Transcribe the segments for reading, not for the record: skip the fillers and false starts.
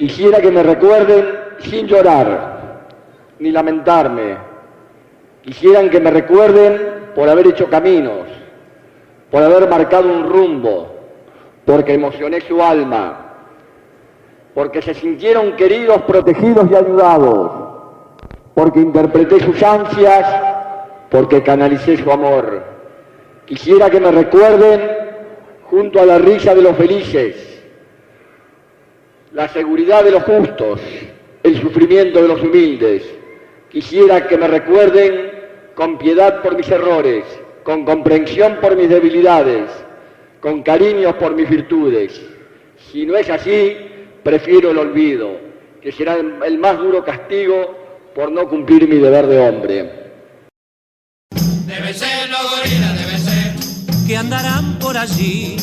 Quisiera que me recuerden sin llorar, ni lamentarme. Quisieran que me recuerden por haber hecho caminos, por haber marcado un rumbo, porque emocioné su alma, porque se sintieron queridos, protegidos y ayudados, porque interpreté sus ansias, porque canalicé su amor. Quisiera que me recuerden junto a la risa de los felices, la seguridad de los justos, el sufrimiento de los humildes. Quisiera que me recuerden con piedad por mis errores, con comprensión por mis debilidades, con cariño por mis virtudes. Si no es así, prefiero el olvido, que será el más duro castigo por no cumplir mi deber de hombre. Debe ser los gorilas, debe ser que andarán por allí,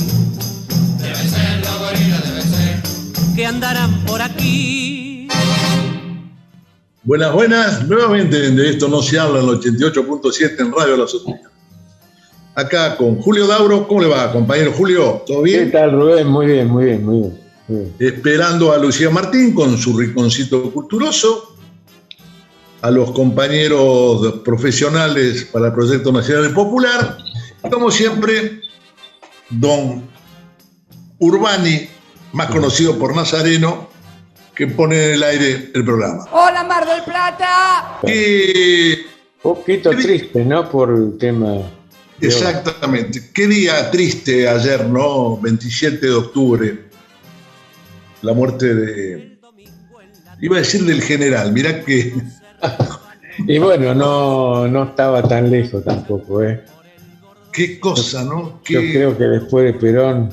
debe ser los gorilas, debe ser que andarán por aquí. Buenas, buenas. Nuevamente de esto no se habla en el 88.7 en Radio La Sotana. Acá con Julio Dauro. ¿Cómo le va, compañero Julio? ¿Todo bien? ¿Qué tal, Rubén? Muy bien. Esperando a Lucía Martín con su rinconcito culturoso. A los compañeros profesionales para el Proyecto Nacional y Popular. Como siempre, don Urbani, más conocido por Nazareno, que pone en el aire el programa. ¡Hola, Mar del Plata! Un Poquito triste, ¿no? Por el tema. Exactamente. Qué día triste ayer, ¿no? 27 de octubre. La muerte de... Iba a decir del general, mirá que... Y bueno, no estaba tan lejos tampoco, ¿eh? Qué cosa, ¿no? Yo creo que después de Perón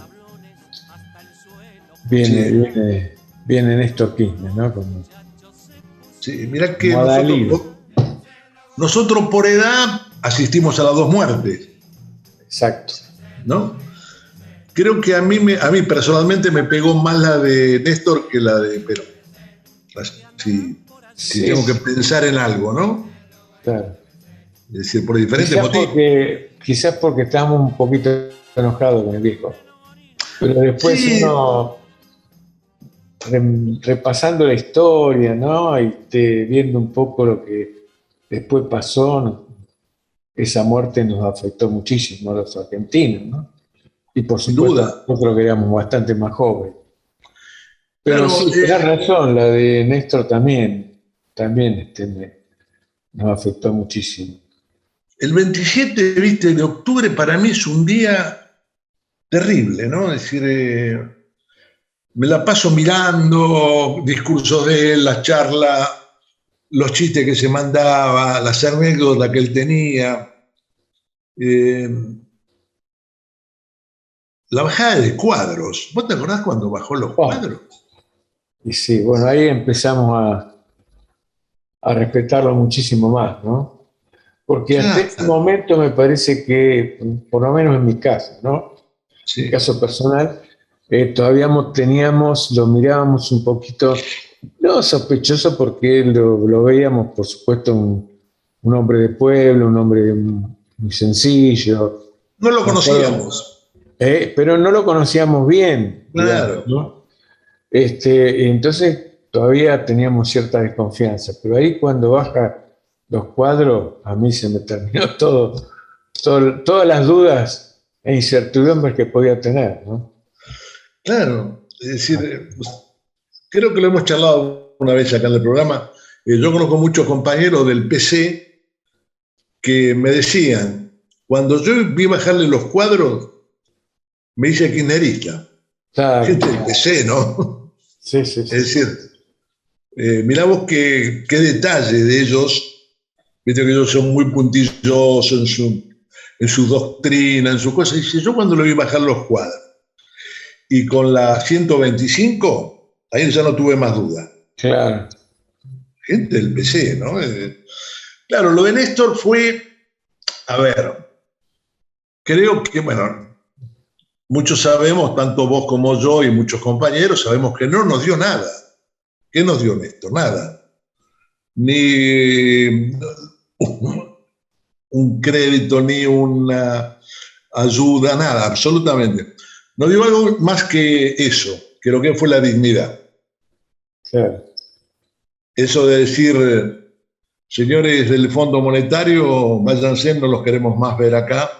viene Néstor Kirchner, ¿no? Sí, mirá que nosotros por edad asistimos a las dos muertes. Exacto. ¿No? Creo que a mí personalmente me pegó más la de Néstor que la de Perón. Si tengo que pensar en algo, ¿no? Claro. Es decir, por diferentes motivos. Quizás porque estábamos un poquito enojados con el viejo. Pero después uno, repasando la historia, ¿no? Y viendo un poco lo que después pasó, esa muerte nos afectó muchísimo a los argentinos, ¿no? Y por supuesto, nosotros que éramos bastante más jóvenes. Pero sí, tenés razón, la de Néstor también nos afectó muchísimo. El 27, ¿viste? De octubre para mí es un día terrible, ¿no? Es decir, me la paso mirando discursos de él, las charlas, los chistes que se mandaba, las anécdotas que él tenía. La bajada de cuadros. ¿Vos te acordás cuando bajó los cuadros? Y sí, bueno, ahí empezamos a respetarlo muchísimo más, ¿no? Porque hasta ese momento me parece que, por lo menos en mi caso, ¿no? Sí. En mi caso personal, todavía lo mirábamos un poquito, no sospechoso, porque lo veíamos, por supuesto, un hombre de pueblo, un hombre muy sencillo. No lo conocíamos. Pero no lo conocíamos bien. Claro. Digamos, ¿no? Entonces todavía teníamos cierta desconfianza, pero ahí cuando baja los cuadros, a mí se me terminó todas las dudas e incertidumbres que podía tener, ¿no? Claro, es decir, creo que lo hemos charlado una vez acá en el programa. Yo conozco muchos compañeros del PC que me decían, cuando yo vi bajarle los cuadros, me hice kirchnerista. Claro. Gente del PC, ¿no? Sí. Es decir, mirá vos qué detalle de ellos. Viste que ellos son muy puntillosos en su doctrina, en su cosa. Y dice, yo cuando lo vi bajar los cuadros y con la 125, ahí ya no tuve más duda. Claro. Gente del PC, ¿no? Claro, lo de Néstor fue, a ver, creo que, bueno, muchos sabemos, tanto vos como yo y muchos compañeros, sabemos que no nos dio nada. ¿Qué nos dio Néstor? Nada. Ni un crédito, ni una ayuda, nada, absolutamente. No dio algo más que eso, que lo que fue la dignidad. Claro, Eso de decir, señores del Fondo Monetario, váyanse, no los queremos más ver acá,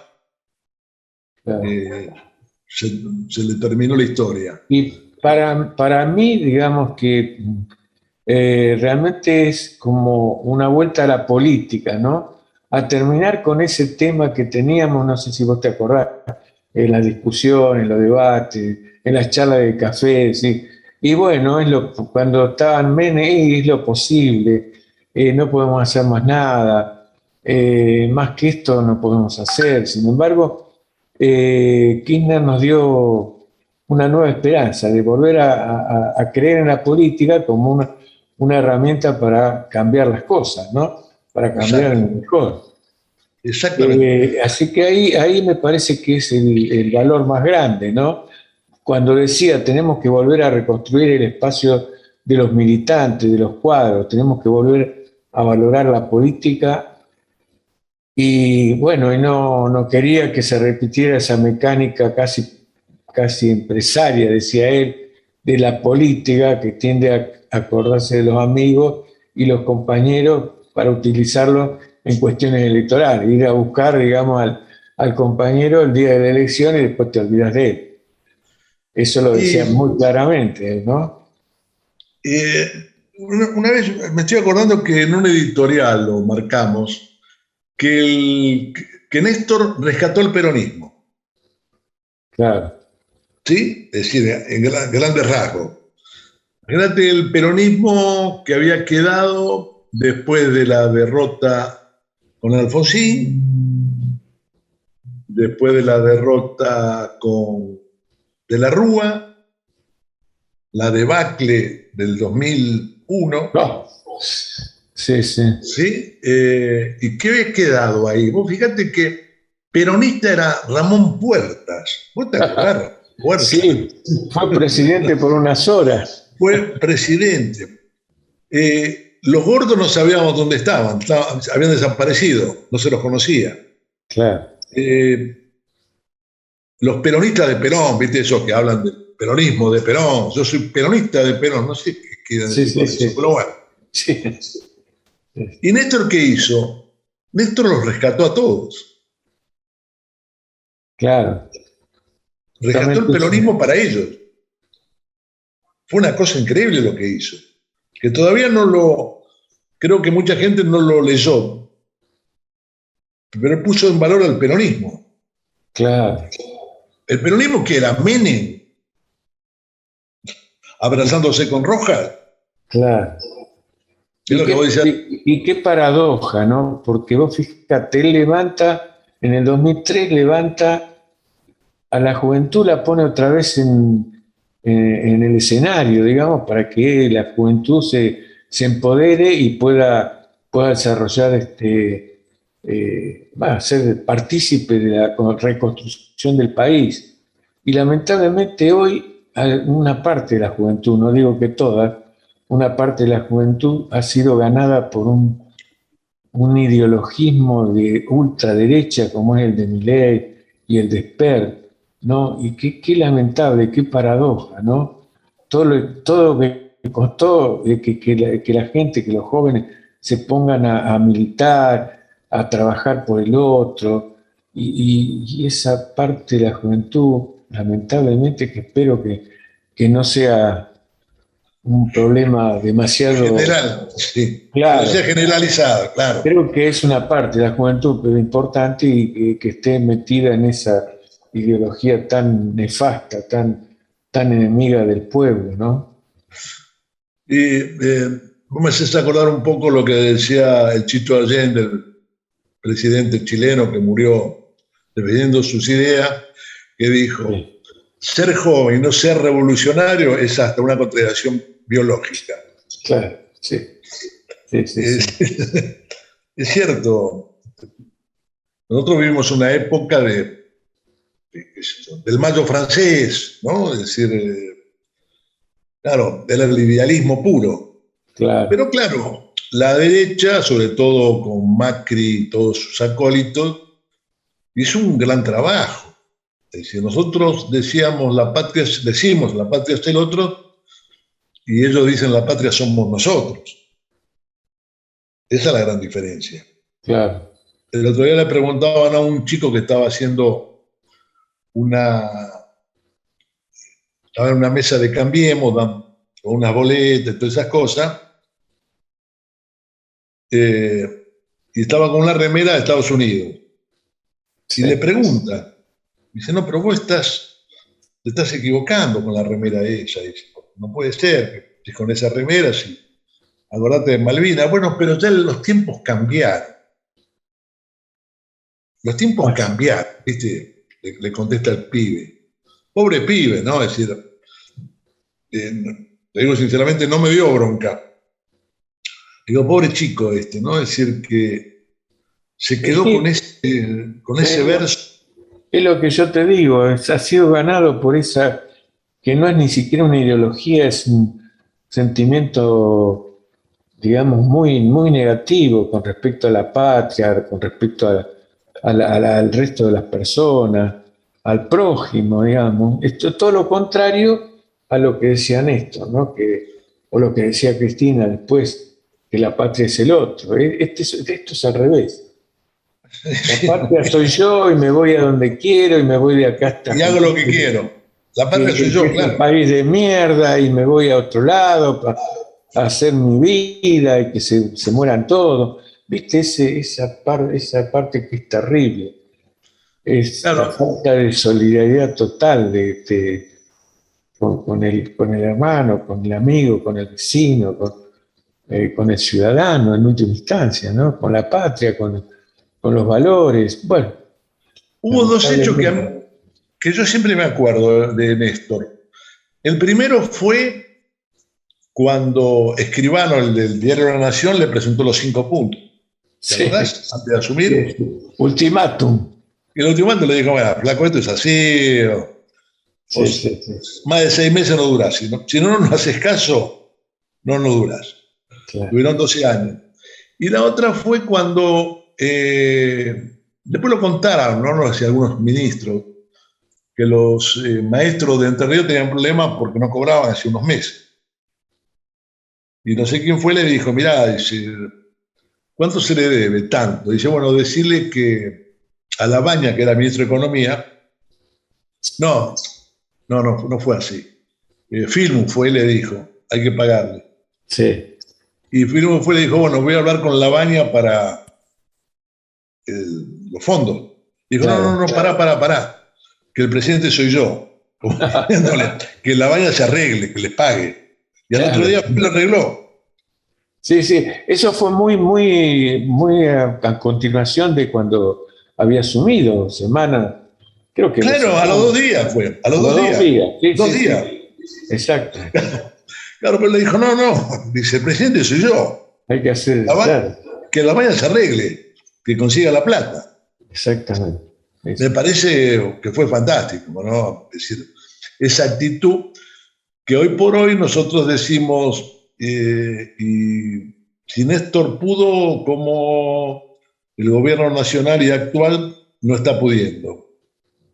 claro. se, se le terminó la historia. Y para mí, digamos que realmente es como una vuelta a la política, ¿no? A terminar con ese tema que teníamos, no sé si vos te acordás, en las discusiones, en los debates, en las charlas de café, ¿sí? Y bueno, cuando estaban Menem, es lo posible, no podemos hacer más nada, más que esto no podemos hacer. Sin embargo, Kirchner nos dio una nueva esperanza de volver a creer en la política como una herramienta para cambiar las cosas, ¿no? Para cambiar en lo mejor. Exactamente. Así que ahí me parece que es el valor más grande, ¿no? Cuando decía, tenemos que volver a reconstruir el espacio de los militantes, de los cuadros, tenemos que volver a valorar la política y bueno, y no quería que se repitiera esa mecánica casi empresaria, decía él, de la política que tiende a acordarse de los amigos y los compañeros para utilizarlo en cuestiones electorales, ir a buscar, digamos, al compañero el día de la elección y después te olvidas de él. Eso lo decía Y muy claramente, ¿no? eh, una vez me estoy acordando que en un editorial lo marcamos, que Néstor rescató el peronismo, Claro, ¿sí? Es decir, en grandes rasgos. Imagínate el peronismo que había quedado después de la derrota con Alfonsín, después de la derrota con De la Rúa, la debacle del 2001, no. Sí, sí. ¿sí? ¿Y qué había quedado ahí? Vos fíjate que peronista era Ramón Puertas. ¿Vos te acordás? Puertas. Sí, fue presidente por unas horas. Fue presidente. Los gordos no sabíamos dónde estaban, habían desaparecido, no se los conocía. Claro. Los peronistas de Perón, ¿viste? Esos que hablan del peronismo de Perón, yo soy peronista de Perón, no sé qué quieren Sí, decir con sí, eso, sí. pero bueno. Sí. ¿Y Néstor qué hizo? Néstor los rescató a todos. Claro. Rescató el peronismo para ellos. Fue una cosa increíble lo que hizo. Que todavía creo que mucha gente no lo leyó, pero puso en valor al peronismo. Claro. El peronismo que era Menem abrazándose con Rojas. Claro. Es lo que vos decías. Y qué paradoja, ¿no? Porque vos fíjate, él en el 2003 levanta a la juventud, la pone otra vez en el escenario, digamos, para que la juventud se empodere y pueda desarrollar, ser partícipe de la reconstrucción del país. Y lamentablemente hoy una parte de la juventud, no digo que toda, una parte de la juventud ha sido ganada por un ideologismo de ultraderecha como es el de Milei y el de Esper, ¿no? Y qué lamentable, qué paradoja, ¿no? Todo lo que costó que la gente, que los jóvenes se pongan a militar, a trabajar por el otro, y esa parte de la juventud, lamentablemente, que espero que no sea un problema demasiado General, sí. claro. Que sea generalizado, claro. Creo que es una parte de la juventud, pero importante, y que esté metida en esa ideología tan nefasta, tan enemiga del pueblo, ¿no? Y vos me haces acordar un poco lo que decía el Chito Allende, el presidente chileno que murió defendiendo sus ideas, que dijo, Sí. ser joven y no ser revolucionario es hasta una contradicción biológica. Claro, sí. Sí. Es cierto. Nosotros vivimos una época del mayo francés, ¿no? Es decir, claro, del idealismo puro. Claro. Pero claro, la derecha, sobre todo con Macri y todos sus acólitos, hizo un gran trabajo. Es decir, nosotros decimos la patria es el otro, y ellos dicen la patria somos nosotros. Esa es la gran diferencia. Claro. El otro día le preguntaban a un chico que estaba haciendo estaba en una mesa de Cambiemos, con unas boletas y todas esas cosas, y estaba con una remera de Estados Unidos. Sí. Y le pregunta, dice, no, pero vos te estás equivocando con la remera esa. Dice, no puede ser que con esa remera, sí. Acordate de Malvinas. Bueno, pero ya los tiempos cambiaron. Los tiempos cambiaron, ¿viste? Le contesta el pibe. Pobre pibe, ¿no? Es decir, te digo sinceramente, no me dio bronca. Digo, pobre chico ¿no? Es decir, que se quedó con ese verso. Es lo que yo te digo, ha sido ganado por esa, que no es ni siquiera una ideología, es un sentimiento, digamos, muy, muy negativo con respecto a la patria, con respecto al resto de las personas, al prójimo, digamos. Esto es todo lo contrario a lo que decía Néstor, ¿no? O lo que decía Cristina después, que la patria es el otro. Esto es al revés. La patria soy yo y me voy a donde quiero y me voy de acá hasta... Y hago lo que quiero. La patria soy yo, claro. Es un país de mierda y me voy a otro lado para hacer mi vida y que se mueran todos. ¿Viste? Esa parte que es terrible. Es claro. La falta de solidaridad total con el hermano, con el amigo, con el vecino, con el ciudadano en última instancia, ¿no? Con la patria, con los valores. Bueno. Hubo dos hechos que yo siempre me acuerdo de Néstor. El primero fue cuando Escribano, el del diario La Nación, le presentó los 5 puntos. ¿Te acordás? Antes de asumir. Sí. Ultimátum. Y el ultimátum le dijo, bueno, flaco, esto es así. Sí. Más de 6 meses no durás. Si no haces caso, no durás. Claro. Tuvieron 12 años. Y la otra fue cuando, después lo contaron, ¿no? Lo decían algunos ministros, que los maestros de Entre Ríos tenían problemas porque no cobraban hace unos meses. Y no sé quién fue, le dijo, mirá, dice, ¿cuánto se le debe? Tanto. Dice, bueno, decirle que a Labaña, que era ministro de Economía, no fue así. Filmu fue y le dijo, hay que pagarle. Sí. Y Filmu fue y le dijo, bueno, voy a hablar con Labaña para los fondos. Dijo, claro, no, pará. Que el presidente soy yo. Como diciéndole, que Labaña se arregle, que les pague. Y al otro día lo arregló. Sí. Eso fue muy a continuación de cuando había asumido, semana. Creo que. Claro, a los 2 días fue. A los 2 días. 2 días. Sí. Exacto. Claro, pero le dijo, no. Dice, el presidente soy yo. Hay que hacer. Que Labaña se arregle, que consiga la plata. Exactamente. Me parece que fue fantástico, ¿no? Es decir, esa actitud que hoy por hoy nosotros decimos, y si Néstor pudo, como el gobierno nacional y actual no está pudiendo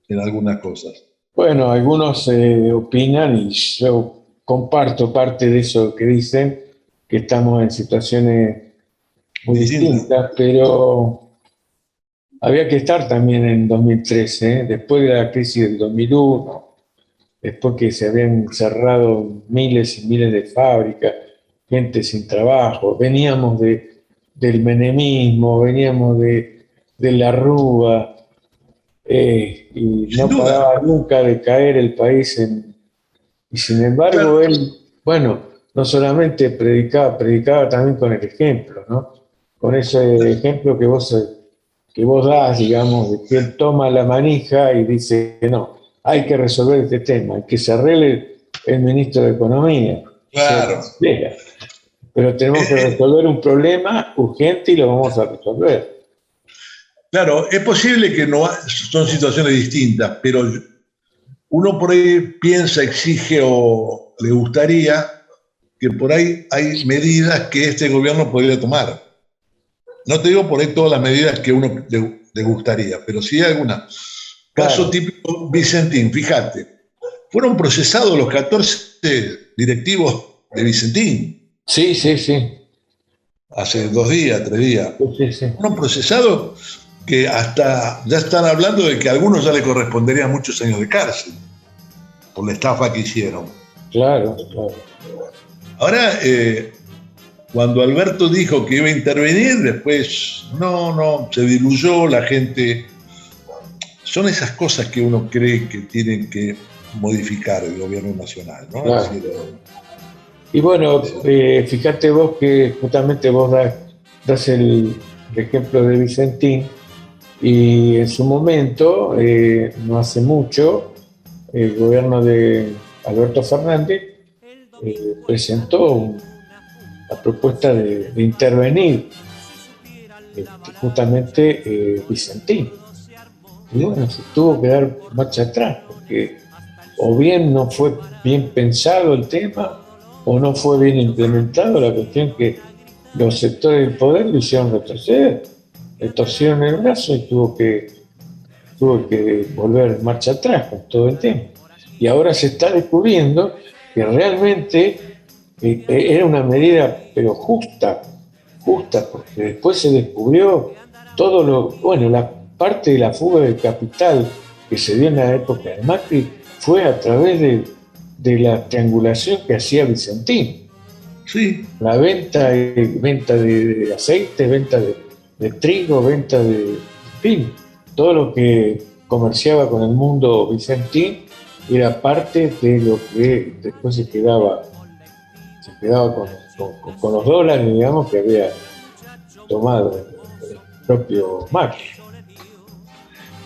en algunas cosas. Bueno, algunos opinan, y yo comparto parte de eso que dicen, que estamos en situaciones muy distintas, pero había que estar también en 2013, después de la crisis del 2001, después que se habían cerrado miles y miles de fábricas, gente sin trabajo, veníamos del menemismo, veníamos de la Rúa, y no paraba nunca de caer el país y sin embargo él, bueno, no solamente predicaba también con el ejemplo, ¿no? Con ese ejemplo que vos das, digamos, de que él toma la manija y dice que no, hay que resolver este tema, que se arregle el ministro de Economía. Claro. Pero tenemos que resolver un problema urgente y lo vamos a resolver. Claro, es posible que son situaciones distintas, pero uno por ahí piensa, exige o le gustaría que por ahí hay medidas que este gobierno podría tomar. No te digo por ahí todas las medidas que uno le gustaría, pero sí algunas. Caso típico Vicentín, fíjate, fueron procesados los 14 directivos de Vicentín, Sí, sí, sí. hace 2 días, 3 días. Sí, sí. Un procesado que hasta ya están hablando de que a algunos ya le corresponderían muchos años de cárcel por la estafa que hicieron. Claro, claro. Ahora, cuando Alberto dijo que iba a intervenir, después no, se diluyó la gente. Son esas cosas que uno cree que tienen que modificar el gobierno nacional, ¿no? Claro. Es decir, Y bueno, fíjate vos que justamente vos das el ejemplo de Vicentín, y en su momento, no hace mucho, el gobierno de Alberto Fernández presentó la propuesta de intervenir justamente Vicentín. Y bueno, se tuvo que dar marcha atrás, porque o bien no fue bien pensado el tema, o no fue bien implementado. La cuestión que los sectores del poder lo hicieron retroceder, le torcieron el brazo y tuvo que volver marcha atrás con todo el tema. Y ahora se está descubriendo que realmente era una medida, pero justa, porque después se descubrió la parte de la fuga de capital que se dio en la época de Macri fue a través de la triangulación que hacía Vicentín. sí, La venta de aceite, venta de trigo, venta en fin, todo lo que comerciaba con el mundo Vicentín era parte de lo que después se quedaba con los dólares, digamos, que había tomado el propio Macri.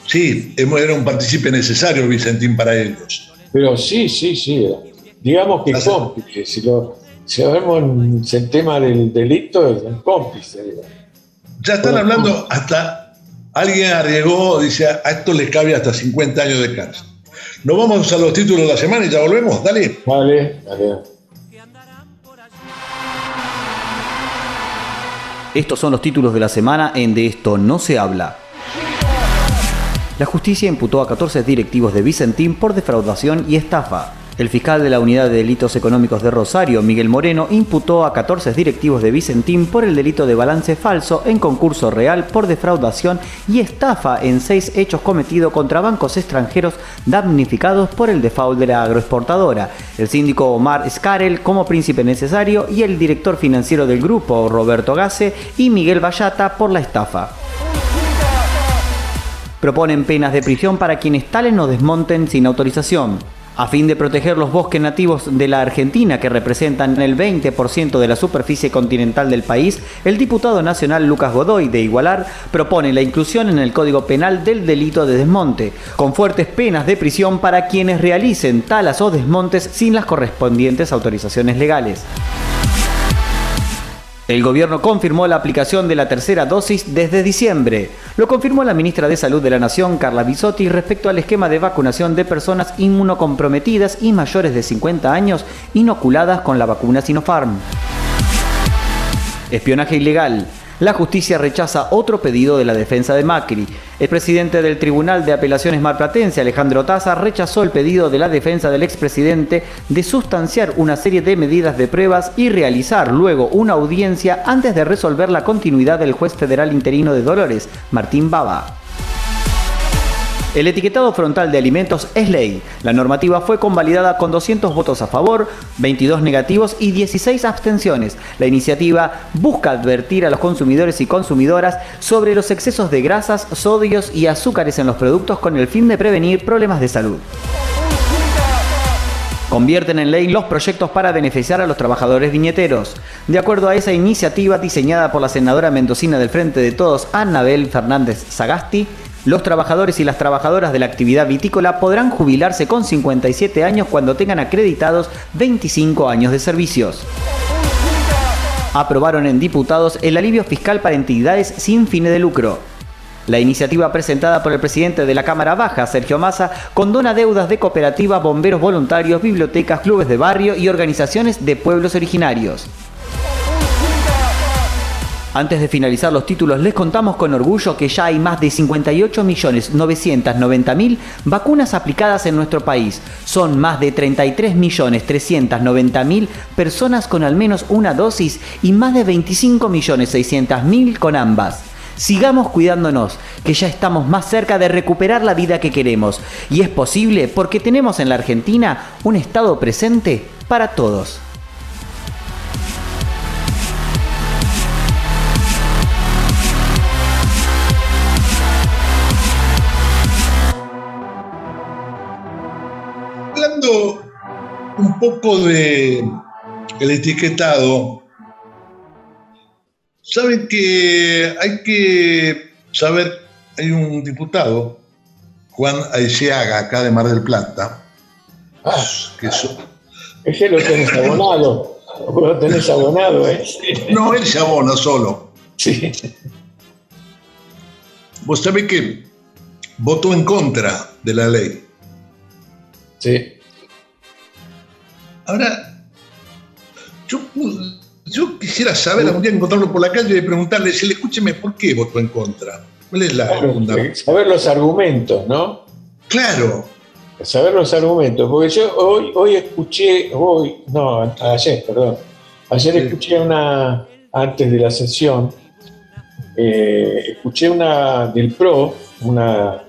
sí, era un partícipe necesario Vicentín para ellos. Pero sí, digamos que cómplice. Si vemos el tema del delito, es un cómplice. Ya están hablando, hasta alguien arriesgó, dice, a esto le cabe hasta 50 años de cárcel. Nos vamos a los títulos de la semana y ya volvemos, dale. Vale. Estos son los títulos de la semana en De Esto No Se Habla. La justicia imputó a 14 directivos de Vicentín por defraudación y estafa. El fiscal de la Unidad de Delitos Económicos de Rosario, Miguel Moreno, imputó a 14 directivos de Vicentín por el delito de balance falso en concurso real por defraudación y estafa en 6 hechos cometidos contra bancos extranjeros damnificados por el default de la agroexportadora, el síndico Omar Escarel como príncipe necesario y el director financiero del grupo, Roberto Gase, y Miguel Vallata por la estafa. Proponen penas de prisión para quienes talen o desmonten sin autorización. A fin de proteger los bosques nativos de la Argentina, que representan el 20% de la superficie continental del país, el diputado nacional Lucas Godoy, de Igualar, propone la inclusión en el Código Penal del delito de desmonte, con fuertes penas de prisión para quienes realicen talas o desmontes sin las correspondientes autorizaciones legales. El gobierno confirmó la aplicación de la tercera dosis desde diciembre. Lo confirmó la ministra de Salud de la Nación, Carla Bisotti, respecto al esquema de vacunación de personas inmunocomprometidas y mayores de 50 años inoculadas con la vacuna Sinopharm. Espionaje ilegal. La justicia rechaza otro pedido de la defensa de Macri. El presidente del Tribunal de Apelaciones marplatense, Alejandro Taza, rechazó el pedido de la defensa del expresidente de sustanciar una serie de medidas de pruebas y realizar luego una audiencia antes de resolver la continuidad del juez federal interino de Dolores, Martín Baba. El etiquetado frontal de alimentos es ley. La normativa fue convalidada con 200 votos a favor, 22 negativos y 16 abstenciones. La iniciativa busca advertir a los consumidores y consumidoras sobre los excesos de grasas, sodios y azúcares en los productos con el fin de prevenir problemas de salud. Convierten en ley los proyectos para beneficiar a los trabajadores viñeteros. De acuerdo a esa iniciativa diseñada por la senadora mendocina del Frente de Todos, Anabel Fernández Sagasti, los trabajadores y las trabajadoras de la actividad vitícola podrán jubilarse con 57 años cuando tengan acreditados 25 años de servicios. Aprobaron en diputados el alivio fiscal para entidades sin fines de lucro. La iniciativa presentada por el presidente de la Cámara Baja, Sergio Massa, condona deudas de cooperativas, bomberos voluntarios, bibliotecas, clubes de barrio y organizaciones de pueblos originarios. Antes de finalizar los títulos, les contamos con orgullo que ya hay más de 58.990.000 vacunas aplicadas en nuestro país. Son más de 33.390.000 personas con al menos una dosis y más de 25.600.000 con ambas. Sigamos cuidándonos, que ya estamos más cerca de recuperar la vida que queremos. Y es posible porque tenemos en la Argentina un Estado presente para todos. Hablando un poco de el etiquetado, saben que hay que saber, hay un diputado, Juan Aiseaga, acá de Mar del Plata, que Ese lo tenés abonado. Vos lo tenés abonado, ¿eh? no, él se abona solo. Sí. Vos sabés que votó en contra de la ley. Sí. Ahora, yo quisiera saber, algún día encontrarlo por la calle y preguntarle, escúcheme, ¿por qué votó en contra? ¿Cuál es la Claro, saber los argumentos, ¿no? Claro. Saber los argumentos, porque yo ayer Sí. escuché antes de la sesión, escuché una del PRO, una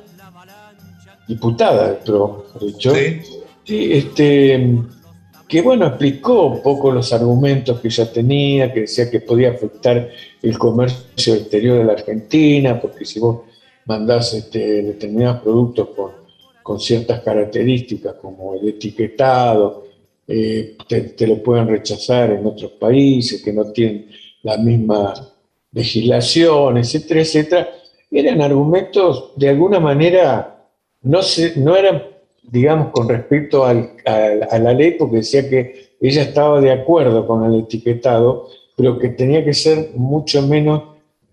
diputada del PRO, de hecho, Sí. que bueno, explicó un poco los argumentos que ella tenía, que decía que podía afectar el comercio exterior de la Argentina, porque si vos mandás determinados productos con ciertas características, como el etiquetado, te lo pueden rechazar en otros países que no tienen la misma legislación, etcétera, etcétera. Eran argumentos, de alguna manera, no eran, digamos, con respecto a la ley, porque decía que ella estaba de acuerdo con el etiquetado, pero que tenía que ser mucho menos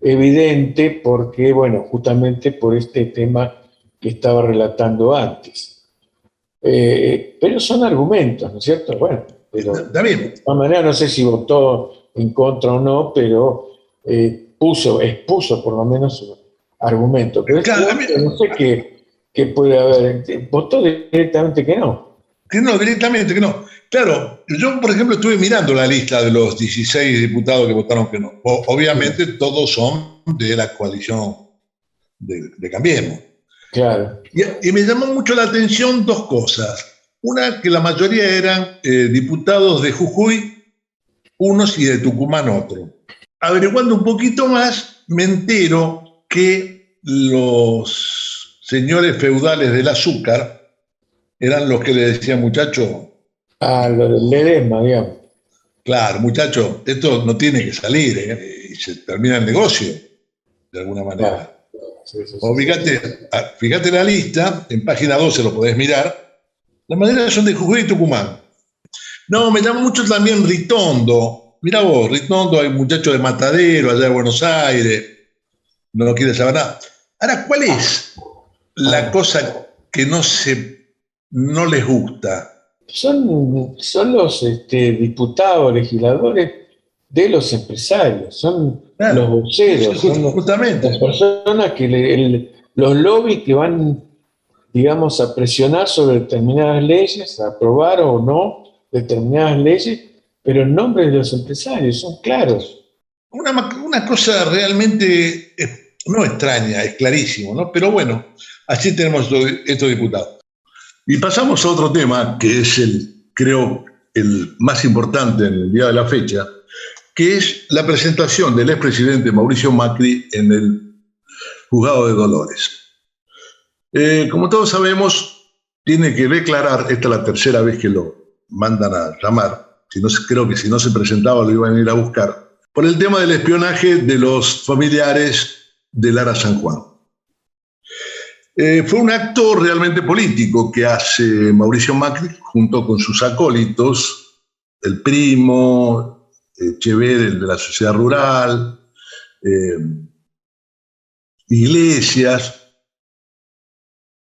evidente porque, bueno, justamente por este tema que estaba relatando antes. Pero son argumentos, ¿no es cierto? Bueno, pero Está bien. de todas maneras no sé si votó en contra o no, pero expuso por lo menos un argumento. Pero Claro, no sé qué puede haber. Votó directamente que no. Que no, directamente que no. Claro, yo, por ejemplo, estuve mirando la lista de los 16 diputados que votaron que no. Obviamente todos son de la coalición de Cambiemos. Claro. Y me llamó mucho la atención dos cosas. Una, que la mayoría eran diputados de Jujuy, unos, y de Tucumán, otro. Averiguando un poquito más, me entero que los señores feudales del azúcar eran los que le decían, muchacho, Lo del Ledesma, digamos. claro, muchacho, esto no tiene que salir, y se termina el negocio, de alguna manera. Claro. Sí. O fíjate la lista, en página 12 lo podés mirar, la mayoría son de Jujuy y Tucumán. No, me llama mucho también Ritondo. Mirá vos, Ritondo, hay muchachos de Matadero, allá de Buenos Aires, no quiere saber nada. Ahora, ¿cuál es la cosa que no les gusta? Son los diputados, legisladores de los empresarios, son Claro, los voceros, son justamente. las personas que los lobbies que van, digamos, a presionar sobre determinadas leyes, a aprobar o no determinadas leyes, pero en nombre de los empresarios, son claros. Una cosa realmente no extraña, es clarísimo, ¿no? Pero bueno, así tenemos estos diputados. Y pasamos a otro tema que es creo, el más importante en el día de la fecha, que es la presentación del expresidente Mauricio Macri en el juzgado de Dolores. Como todos sabemos, tiene que declarar, esta es la tercera vez que lo mandan a llamar, creo que si no se presentaba lo iban a ir a buscar, por el tema del espionaje de los familiares de Lara San Juan. Fue un acto realmente político que hace Mauricio Macri junto con sus acólitos, el primo, Chever, el de la Sociedad Rural, Iglesias,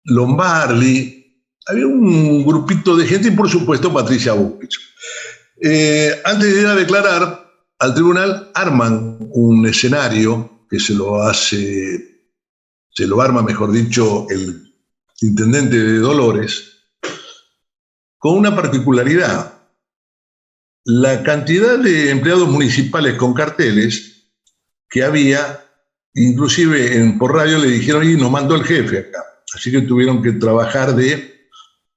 Lombardi. Había un grupito de gente y, por supuesto, Patricia Bullrich. Antes de ir a declarar, al tribunal, arman un escenario que se lo arma, mejor dicho, el intendente de Dolores, con una particularidad. La cantidad de empleados municipales con carteles que había, inclusive por radio le dijeron, y nos mandó el jefe acá. Así que tuvieron que trabajar de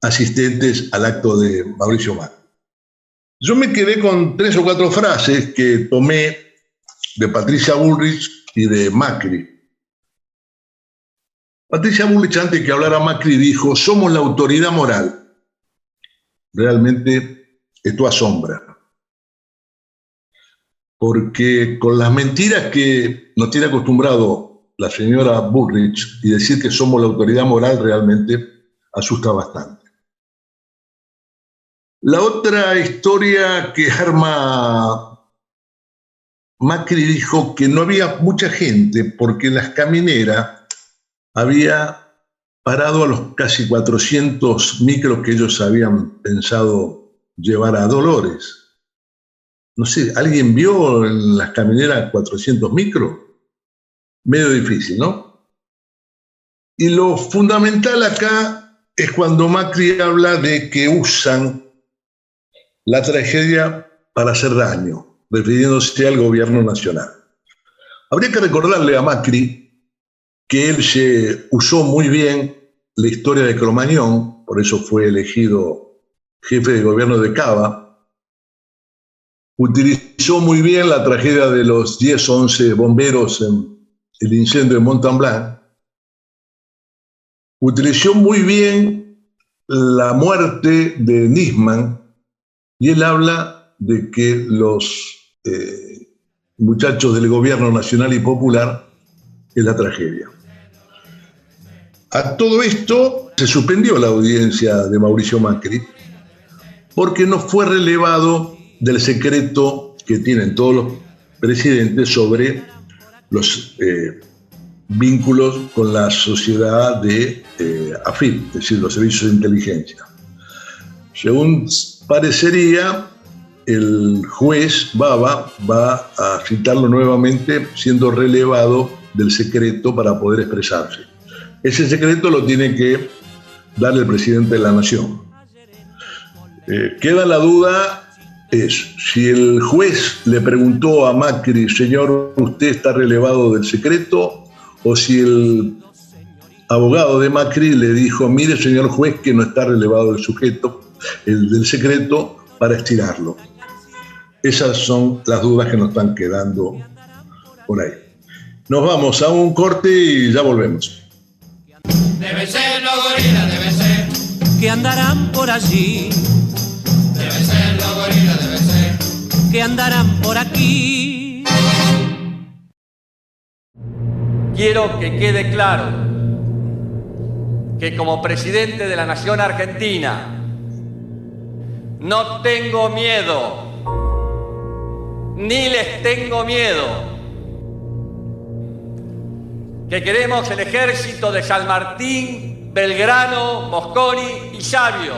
asistentes al acto de Mauricio Macri. Yo me quedé con 3 o 4 frases que tomé de Patricia Bullrich y de Macri. Patricia Bullrich, antes que hablara Macri, dijo: somos la autoridad moral. Realmente esto asombra. Porque con las mentiras que nos tiene acostumbrado la señora Bullrich, y decir que somos la autoridad moral realmente asusta bastante. La otra historia que arma Macri, dijo que no había mucha gente porque las camineras había parado a los casi 400 micros que ellos habían pensado llevar a Dolores. No sé, ¿alguien vio en las camineras 400 micros? Medio difícil, ¿no? Y lo fundamental acá es cuando Macri habla de que usan la tragedia para hacer daño, refiriéndose al gobierno nacional. Habría que recordarle a Macri que él se usó muy bien la historia de Cromañón, por eso fue elegido jefe de gobierno de Cava. Utilizó muy bien la tragedia de los 10 o 11 bomberos en el incendio de Mont-Blanc. Utilizó muy bien la muerte de Nisman, y él habla de que los muchachos del gobierno nacional y popular es la tragedia. A todo esto se suspendió la audiencia de Mauricio Macri porque no fue relevado del secreto que tienen todos los presidentes sobre los vínculos con la sociedad de AFIP, es decir, los servicios de inteligencia. Según parecería, el juez Baba va a citarlo nuevamente, siendo relevado del secreto para poder expresarse. Ese secreto lo tiene que darle el presidente de la Nación. Queda la duda, es si el juez le preguntó a Macri: señor, ¿usted está relevado del secreto? O si el abogado de Macri le dijo: mire, señor juez, que no está relevado del secreto, para estirarlo. Esas son las dudas que nos están quedando por ahí. Nos vamos a un corte y ya volvemos. Debe ser los gorilas, debe ser. que andarán por allí, Debe ser los gorilas, debe ser. que andarán por aquí. Quiero que quede claro que como presidente de la Nación Argentina no tengo miedo, ni les tengo miedo, que queremos el ejército de San Martín, Belgrano, Mosconi y Sabio,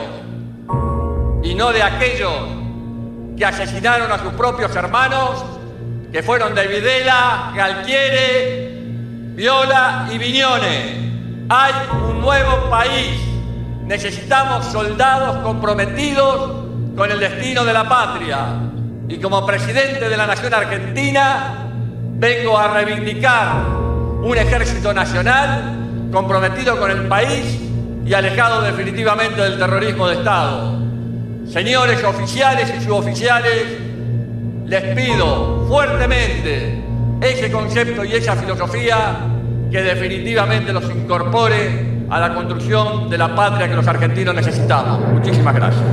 y no de aquellos que asesinaron a sus propios hermanos, que fueron de Videla, Galtieri, Viola y Viñones. Hay un nuevo país. Necesitamos soldados comprometidos con el destino de la patria. Y como presidente de la Nación Argentina, vengo a reivindicar un ejército nacional comprometido con el país y alejado definitivamente del terrorismo de Estado. Señores oficiales y suboficiales, les pido fuertemente ese concepto y esa filosofía que definitivamente los incorpore a la construcción de la patria que los argentinos necesitamos. Muchísimas gracias.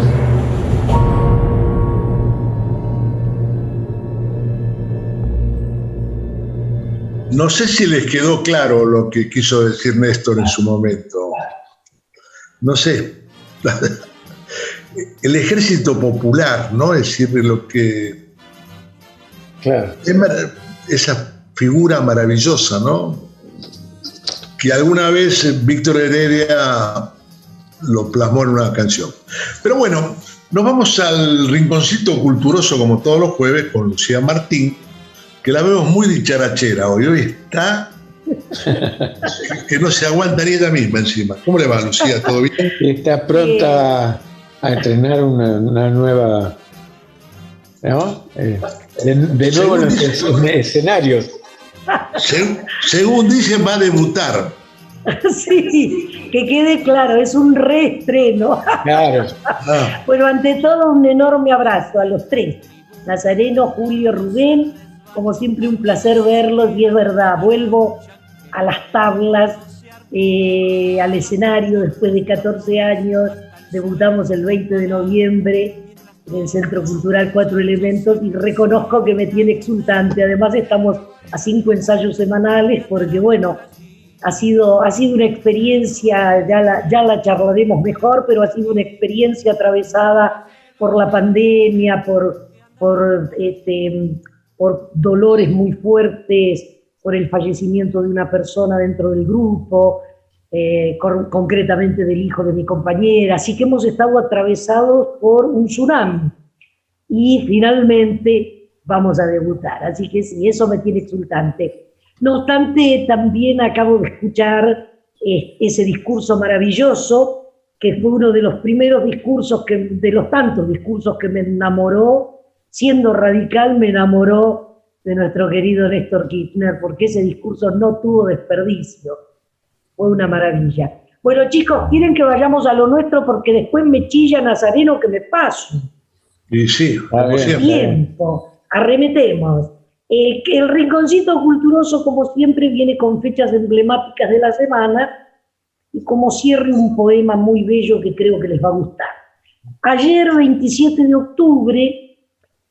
No sé si les quedó claro lo que quiso decir Néstor en su momento. No sé. El ejército popular, ¿no? Es decir, lo que... Claro. Esa figura maravillosa, ¿no? Que alguna vez Víctor Heredia lo plasmó en una canción. Pero bueno, Nos vamos al rinconcito culturoso como todos los jueves con Lucía Martín, que la vemos muy dicharachera hoy. Hoy está que no se aguanta ni ella misma encima. ¿Cómo le va, Lucía? ¿Todo bien? Está pronta a estrenar una nueva, ¿no? De nuevo en los escenarios. Según dicen, va a debutar. Sí, que quede claro, es un reestreno. Claro. Bueno, ante todo, un enorme abrazo a los tres: Nazareno, Julio, Rubén. Como siempre, un placer verlos, y es verdad, vuelvo a las tablas, al escenario después de 14 años. Debutamos el 20 de noviembre en el Centro Cultural Cuatro Elementos y reconozco que me tiene exultante. Además, estamos a 5 ensayos semanales porque, bueno, ha sido una experiencia, ya la charlaremos mejor, pero ha sido una experiencia atravesada por la pandemia, por dolores muy fuertes, por el fallecimiento de una persona dentro del grupo, concretamente del hijo de mi compañera. Así que hemos estado atravesados por un tsunami y finalmente vamos a debutar. Así que sí, eso me tiene exultante. No obstante, también acabo de escuchar ese discurso maravilloso, que fue uno de los primeros discursos, de los tantos discursos que me enamoró. Siendo radical, me enamoró de nuestro querido Néstor Kirchner, porque ese discurso no tuvo desperdicio. Fue una maravilla. Bueno, chicos, quieren que vayamos a lo nuestro porque después me chilla Nazareno que me paso. Y sí, como siempre. Tiempo, arremetemos. El rinconcito culturoso, como siempre, viene con fechas emblemáticas de la semana y como cierre un poema muy bello que creo que les va a gustar. Ayer, 27 de octubre,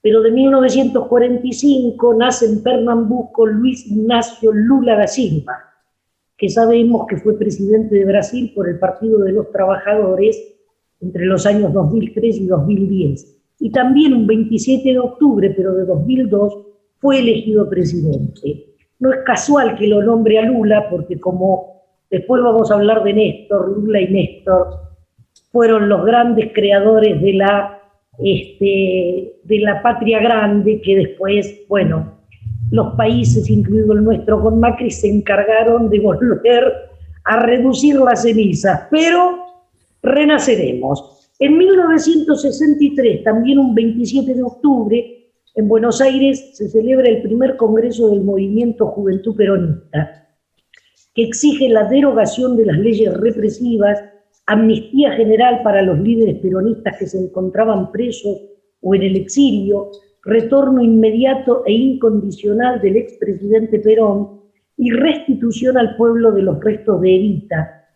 pero de 1945, nace en Pernambuco Luis Ignacio Lula da Silva, que sabemos que fue presidente de Brasil por el Partido de los Trabajadores entre los años 2003 y 2010. Y también un 27 de octubre, pero de 2002, fue elegido presidente. No es casual que lo nombre a Lula, porque como después vamos a hablar de Néstor, Lula y Néstor fueron los grandes creadores de la patria grande, que después, bueno, los países, incluido el nuestro con Macri, se encargaron de volver a reducir las cenizas, pero renaceremos. En 1963, también un 27 de octubre, en Buenos Aires se celebra el primer congreso del movimiento Juventud Peronista, que exige la derogación de las leyes represivas, amnistía general para los líderes peronistas que se encontraban presos o en el exilio, retorno inmediato e incondicional del expresidente Perón y restitución al pueblo de los restos de Evita,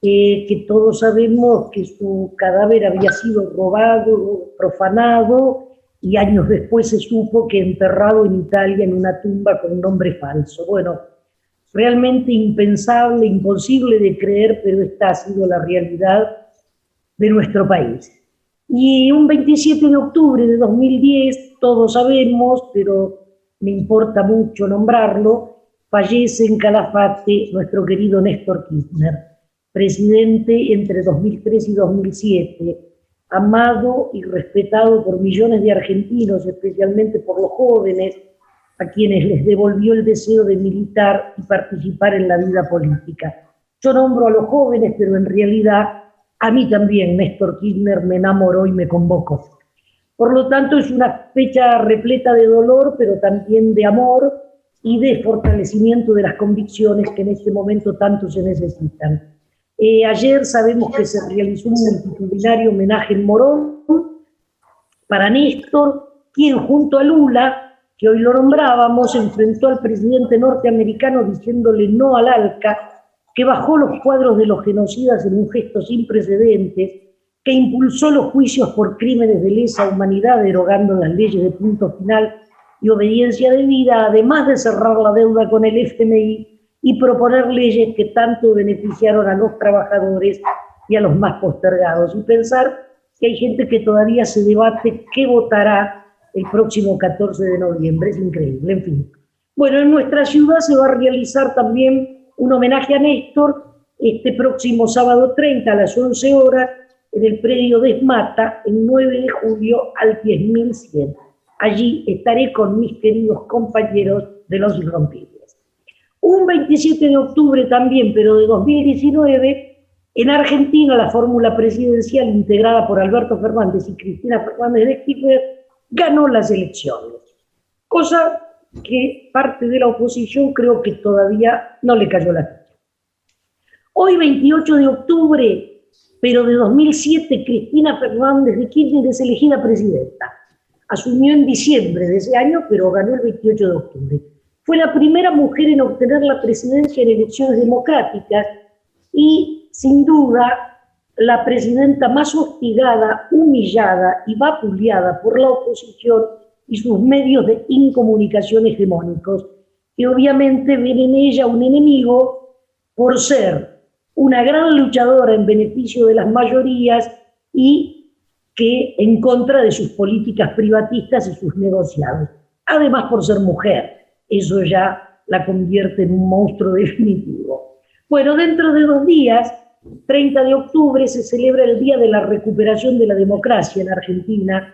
que todos sabemos que su cadáver había sido robado, profanado, y años después se supo que enterrado en Italia en una tumba con un nombre falso. Bueno, realmente impensable, imposible de creer, pero esta ha sido la realidad de nuestro país. Y un 27 de octubre de 2010, todos sabemos, pero me importa mucho nombrarlo, fallece en Calafate nuestro querido Néstor Kirchner, presidente entre 2003 y 2007, amado y respetado por millones de argentinos, especialmente por los jóvenes, a quienes les devolvió el deseo de militar y participar en la vida política. Yo nombro a los jóvenes, pero en realidad a mí también Néstor Kirchner me enamoró y me convocó. Por lo tanto, es una fecha repleta de dolor, pero también de amor y de fortalecimiento de las convicciones que en este momento tanto se necesitan. Ayer sabemos que se realizó un multitudinario homenaje en Morón para Néstor, quien junto a Lula, que hoy lo nombrábamos, enfrentó al presidente norteamericano diciéndole no al ALCA, que bajó los cuadros de los genocidas en un gesto sin precedentes, que impulsó los juicios por crímenes de lesa humanidad, derogando las leyes de punto final y obediencia debida, además de cerrar la deuda con el FMI y proponer leyes que tanto beneficiaron a los trabajadores y a los más postergados. Y pensar que hay gente que todavía se debate qué votará el próximo 14 de noviembre, es increíble, en fin. Bueno, en nuestra ciudad se va a realizar también un homenaje a Néstor este próximo sábado 30 a las 11 horas en el predio Desmata, el 9 de julio al 10.100. Allí estaré con mis queridos compañeros de Los Irrompibles. Un 27 de octubre también, pero de 2019, en Argentina la fórmula presidencial integrada por Alberto Fernández y Cristina Fernández de Kirchner ganó las elecciones, cosa que parte de la oposición creo que todavía no le cayó la ficha. Hoy, 28 de octubre, pero de 2007, Cristina Fernández de Kirchner es elegida presidenta. Asumió en diciembre de ese año, pero ganó el 28 de octubre. Fue la primera mujer en obtener la presidencia en elecciones democráticas y, sin duda, la presidenta más hostigada, humillada y vapuleada por la oposición y sus medios de incomunicación hegemónicos, que obviamente ven en ella un enemigo por ser una gran luchadora en beneficio de las mayorías y que en contra de sus políticas privatistas y sus negociados. Además, por ser mujer, eso ya la convierte en un monstruo definitivo. Bueno, dentro de 2 días, 30 de octubre, se celebra el Día de la Recuperación de la Democracia en Argentina,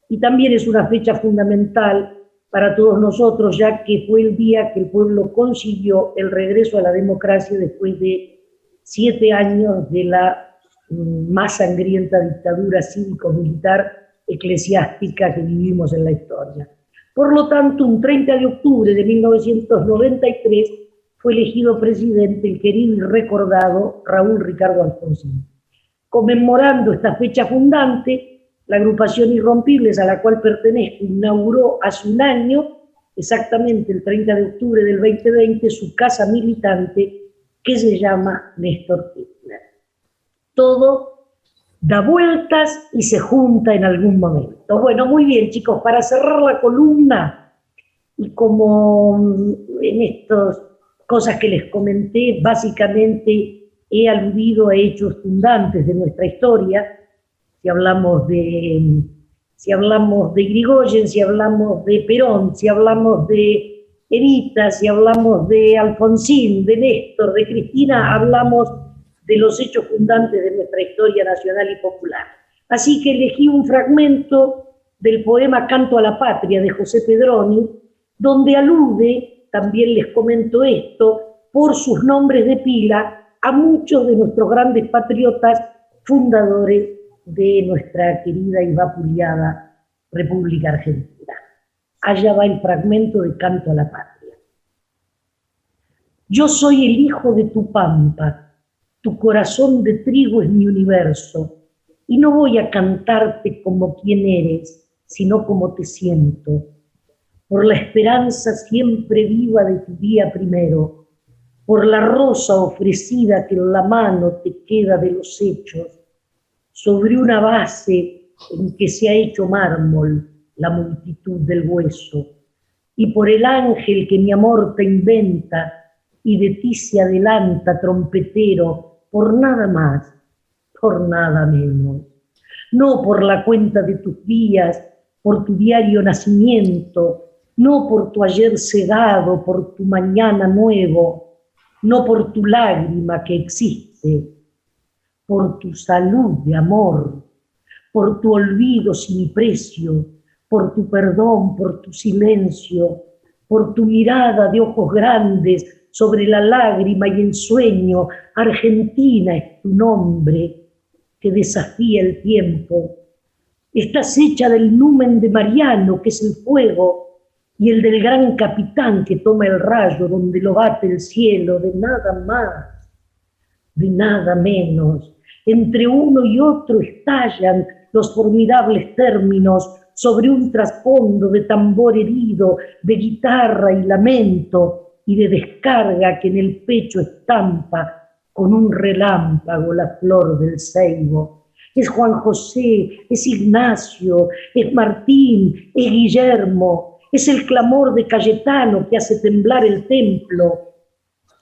y también es una fecha fundamental para todos nosotros, ya que fue el día que el pueblo consiguió el regreso a la democracia después de 7 años de la más sangrienta dictadura cívico-militar eclesiástica que vivimos en la historia. Por lo tanto, un 30 de octubre de 1993 fue elegido presidente el querido y recordado Raúl Ricardo Alfonsín. Conmemorando esta fecha fundante, la agrupación Irrompibles, a la cual pertenezco, inauguró hace un año, exactamente el 30 de octubre del 2020, su casa militante que se llama Néstor Kirchner. Todo da vueltas y se junta en algún momento. Bueno, muy bien, chicos, para cerrar la columna, y como en estas cosas que les comenté, básicamente he aludido a hechos fundantes de nuestra historia. Si hablamos de Irigoyen, si hablamos de Perón, si hablamos de Evita, si hablamos de Alfonsín, de Néstor, de Cristina, hablamos de los hechos fundantes de nuestra historia nacional y popular. Así que elegí un fragmento del poema Canto a la Patria de José Pedroni, donde alude, también les comento esto, por sus nombres de pila, a muchos de nuestros grandes patriotas fundadores de nuestra querida y vapuleada República Argentina. Allá va el fragmento de Canto a la Patria. Yo soy el hijo de tu pampa, tu corazón de trigo es mi universo, y no voy a cantarte como quien eres, sino como te siento, por la esperanza siempre viva de tu día primero, por la rosa ofrecida que en la mano te queda de los hechos, sobre una base en que se ha hecho mármol la multitud del hueso, y por el ángel que mi amor te inventa y de ti se adelanta trompetero, por nada más, por nada menos, no por la cuenta de tus días, por tu diario nacimiento, no por tu ayer cegado, por tu mañana nuevo, no por tu lágrima que existe, por tu salud de amor, por tu olvido sin precio, por tu perdón, por tu silencio, por tu mirada de ojos grandes sobre la lágrima y el sueño. Argentina es tu nombre que desafía el tiempo. Estás hecha del numen de Mariano, que es el fuego, y el del gran capitán que toma el rayo donde lo bate el cielo, de nada más, de nada menos. Entre uno y otro estallan los formidables términos sobre un trasfondo de tambor herido, de guitarra y lamento, y de descarga que en el pecho estampa con un relámpago la flor del ceibo. Es Juan José, es Ignacio, es Martín, es Guillermo, es el clamor de Cayetano que hace temblar el templo,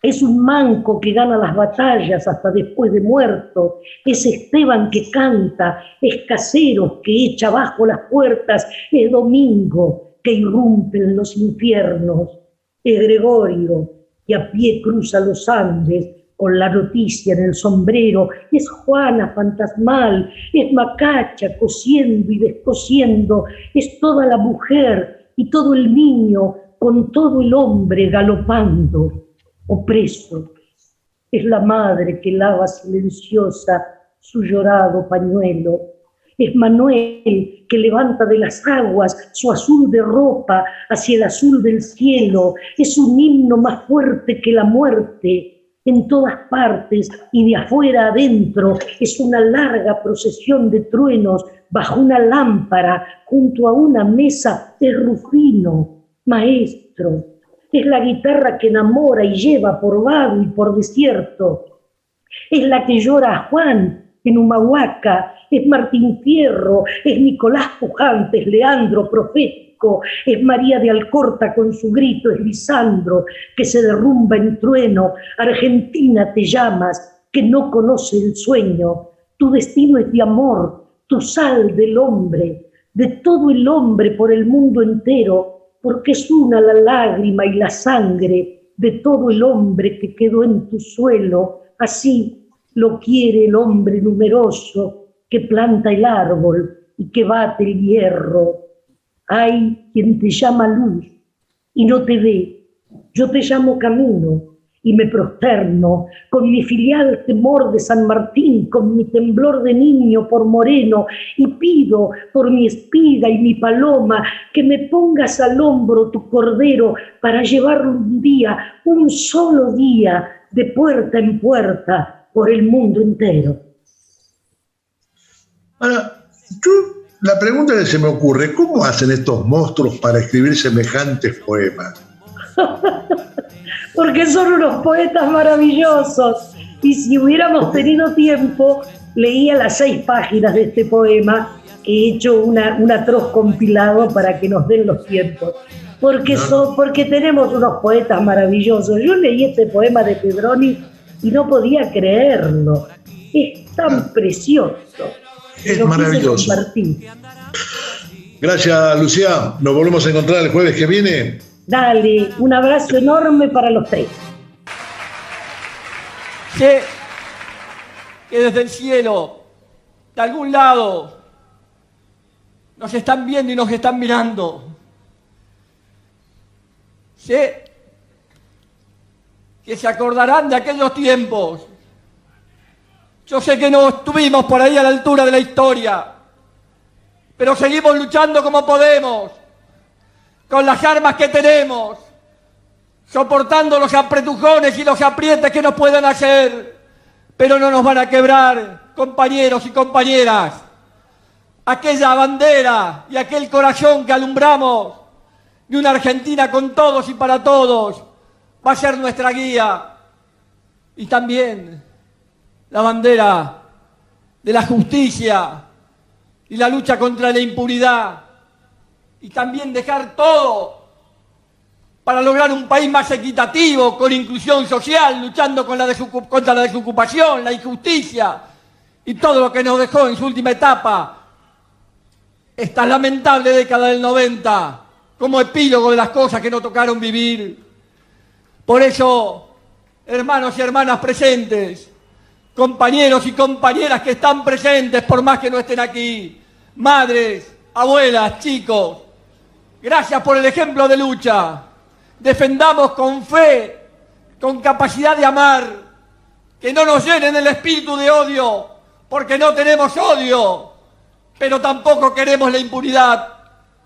es un manco que gana las batallas hasta después de muerto, es Esteban que canta, es Caseros que echa abajo las puertas, es Domingo que irrumpe en los infiernos, es Gregorio que a pie cruza los Andes con la noticia en el sombrero, es Juana fantasmal, es Macacha cosiendo y descosiendo, es toda la mujer y todo el niño con todo el hombre galopando, opreso. Es la madre que lava silenciosa su llorado pañuelo. Es Manuel que levanta de las aguas su azul de ropa hacia el azul del cielo. Es un himno más fuerte que la muerte en todas partes y de afuera adentro. Es una larga procesión de truenos bajo una lámpara junto a una mesa. Es Rufino, maestro. Es la guitarra que enamora y lleva por vado y por desierto. Es la que llora a Juan en Humahuaca, es Martín Fierro, es Nicolás Pujantes, Leandro profético, es María de Alcorta con su grito, es Lisandro que se derrumba en trueno. Argentina te llamas, que no conoce el sueño. Tu destino es de amor, tu sal del hombre, de todo el hombre por el mundo entero, porque es una la lágrima y la sangre de todo el hombre que quedó en tu suelo. Así lo quiere el hombre numeroso que planta el árbol y que bate el hierro. Hay quien te llama luz y no te ve. Yo te llamo camino y me prosterno con mi filial temor de San Martín, con mi temblor de niño por Moreno, y pido por mi espiga y mi paloma que me pongas al hombro tu cordero para llevarlo un día, un solo día, de puerta en puerta, por el mundo entero. Ahora, la pregunta que se me ocurre, ¿cómo hacen estos monstruos para escribir semejantes poemas? Porque son unos poetas maravillosos. Y si hubiéramos tenido tiempo, leía las 6 páginas de este poema, que he hecho un atroz compilado para que nos den los tiempos. Porque tenemos unos poetas maravillosos. Yo leí este poema de Pedroni y no podía creerlo. Es tan precioso. Es maravilloso. Gracias, Lucía. Nos volvemos a encontrar el jueves que viene. Dale, un abrazo enorme para los 3. Sé que desde el cielo, de algún lado, nos están viendo y nos están mirando. Sé que se acordarán de aquellos tiempos. Yo sé que no estuvimos por ahí a la altura de la historia, pero seguimos luchando como podemos, con las armas que tenemos, soportando los apretujones y los aprietes que nos puedan hacer, pero no nos van a quebrar, compañeros y compañeras. Aquella bandera y aquel corazón que alumbramos de una Argentina con todos y para todos va a ser nuestra guía. Y también la bandera de la justicia y la lucha contra la impunidad. Y también dejar todo para lograr un país más equitativo, con inclusión social, luchando contra la desocupación, la injusticia y todo lo que nos dejó en su última etapa esta lamentable década del 90, como epílogo de las cosas que nos tocaron vivir. Por eso, hermanos y hermanas presentes, compañeros y compañeras que están presentes por más que no estén aquí, madres, abuelas, chicos, gracias por el ejemplo de lucha. Defendamos con fe, con capacidad de amar, que no nos llenen el espíritu de odio, porque no tenemos odio, pero tampoco queremos la impunidad.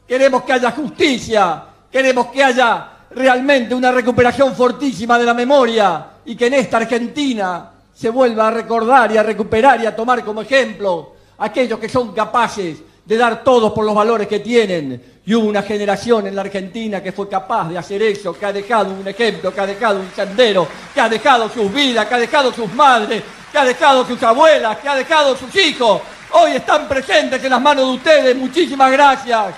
Queremos que haya justicia, queremos que haya realmente una recuperación fortísima de la memoria y que en esta Argentina se vuelva a recordar y a recuperar y a tomar como ejemplo aquellos que son capaces de dar todos por los valores que tienen. Y hubo una generación en la Argentina que fue capaz de hacer eso, que ha dejado un ejemplo, que ha dejado un sendero, que ha dejado sus vidas, que ha dejado sus madres, que ha dejado sus abuelas, que ha dejado sus hijos. Hoy están presentes en las manos de ustedes. Muchísimas gracias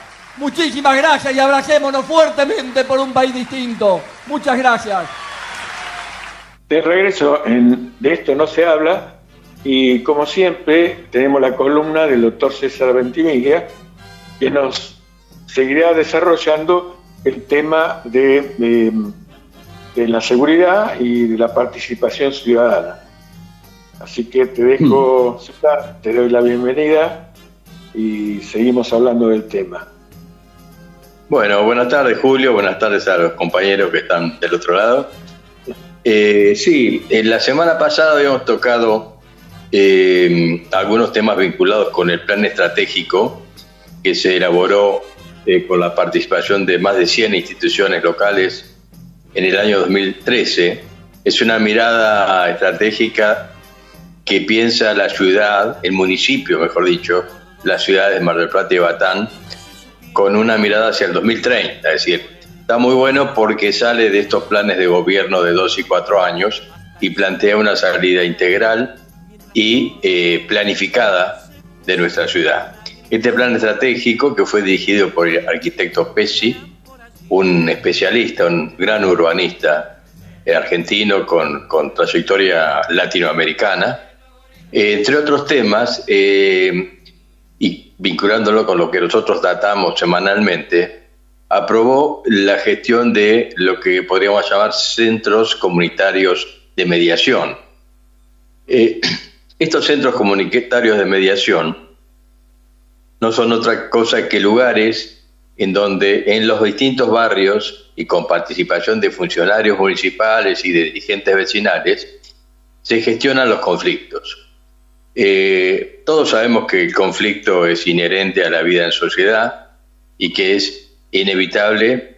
y abracémonos fuertemente por un país distinto. Muchas gracias. De regreso, de esto no se habla, y como siempre tenemos la columna del doctor César Ventimiglia, que nos seguirá desarrollando el tema de en la seguridad y de la participación ciudadana. Así que te dejo, César, te doy la bienvenida y seguimos hablando del tema. Bueno, buenas tardes, Julio, buenas tardes a los compañeros que están del otro lado. Sí, la semana pasada habíamos tocado algunos temas vinculados con el plan estratégico que se elaboró con la participación de más de 100 instituciones locales en el año 2013. Es una mirada estratégica que piensa la ciudad, el municipio, mejor dicho, las ciudades de Mar del Plata y Batán, con una mirada hacia el 2030. Es decir, está muy bueno porque sale de estos planes de gobierno de 2 y 4 años y plantea una salida integral y planificada de nuestra ciudad. Este plan estratégico, que fue dirigido por el arquitecto Pesci, un especialista, un gran urbanista argentino con trayectoria latinoamericana, entre otros temas, y vinculándolo con lo que nosotros tratamos semanalmente, aprobó la gestión de lo que podríamos llamar centros comunitarios de mediación. Estos centros comunitarios de mediación no son otra cosa que lugares en donde en los distintos barrios y con participación de funcionarios municipales y de dirigentes vecinales se gestionan los conflictos. Todos sabemos que el conflicto es inherente a la vida en sociedad y que es inevitable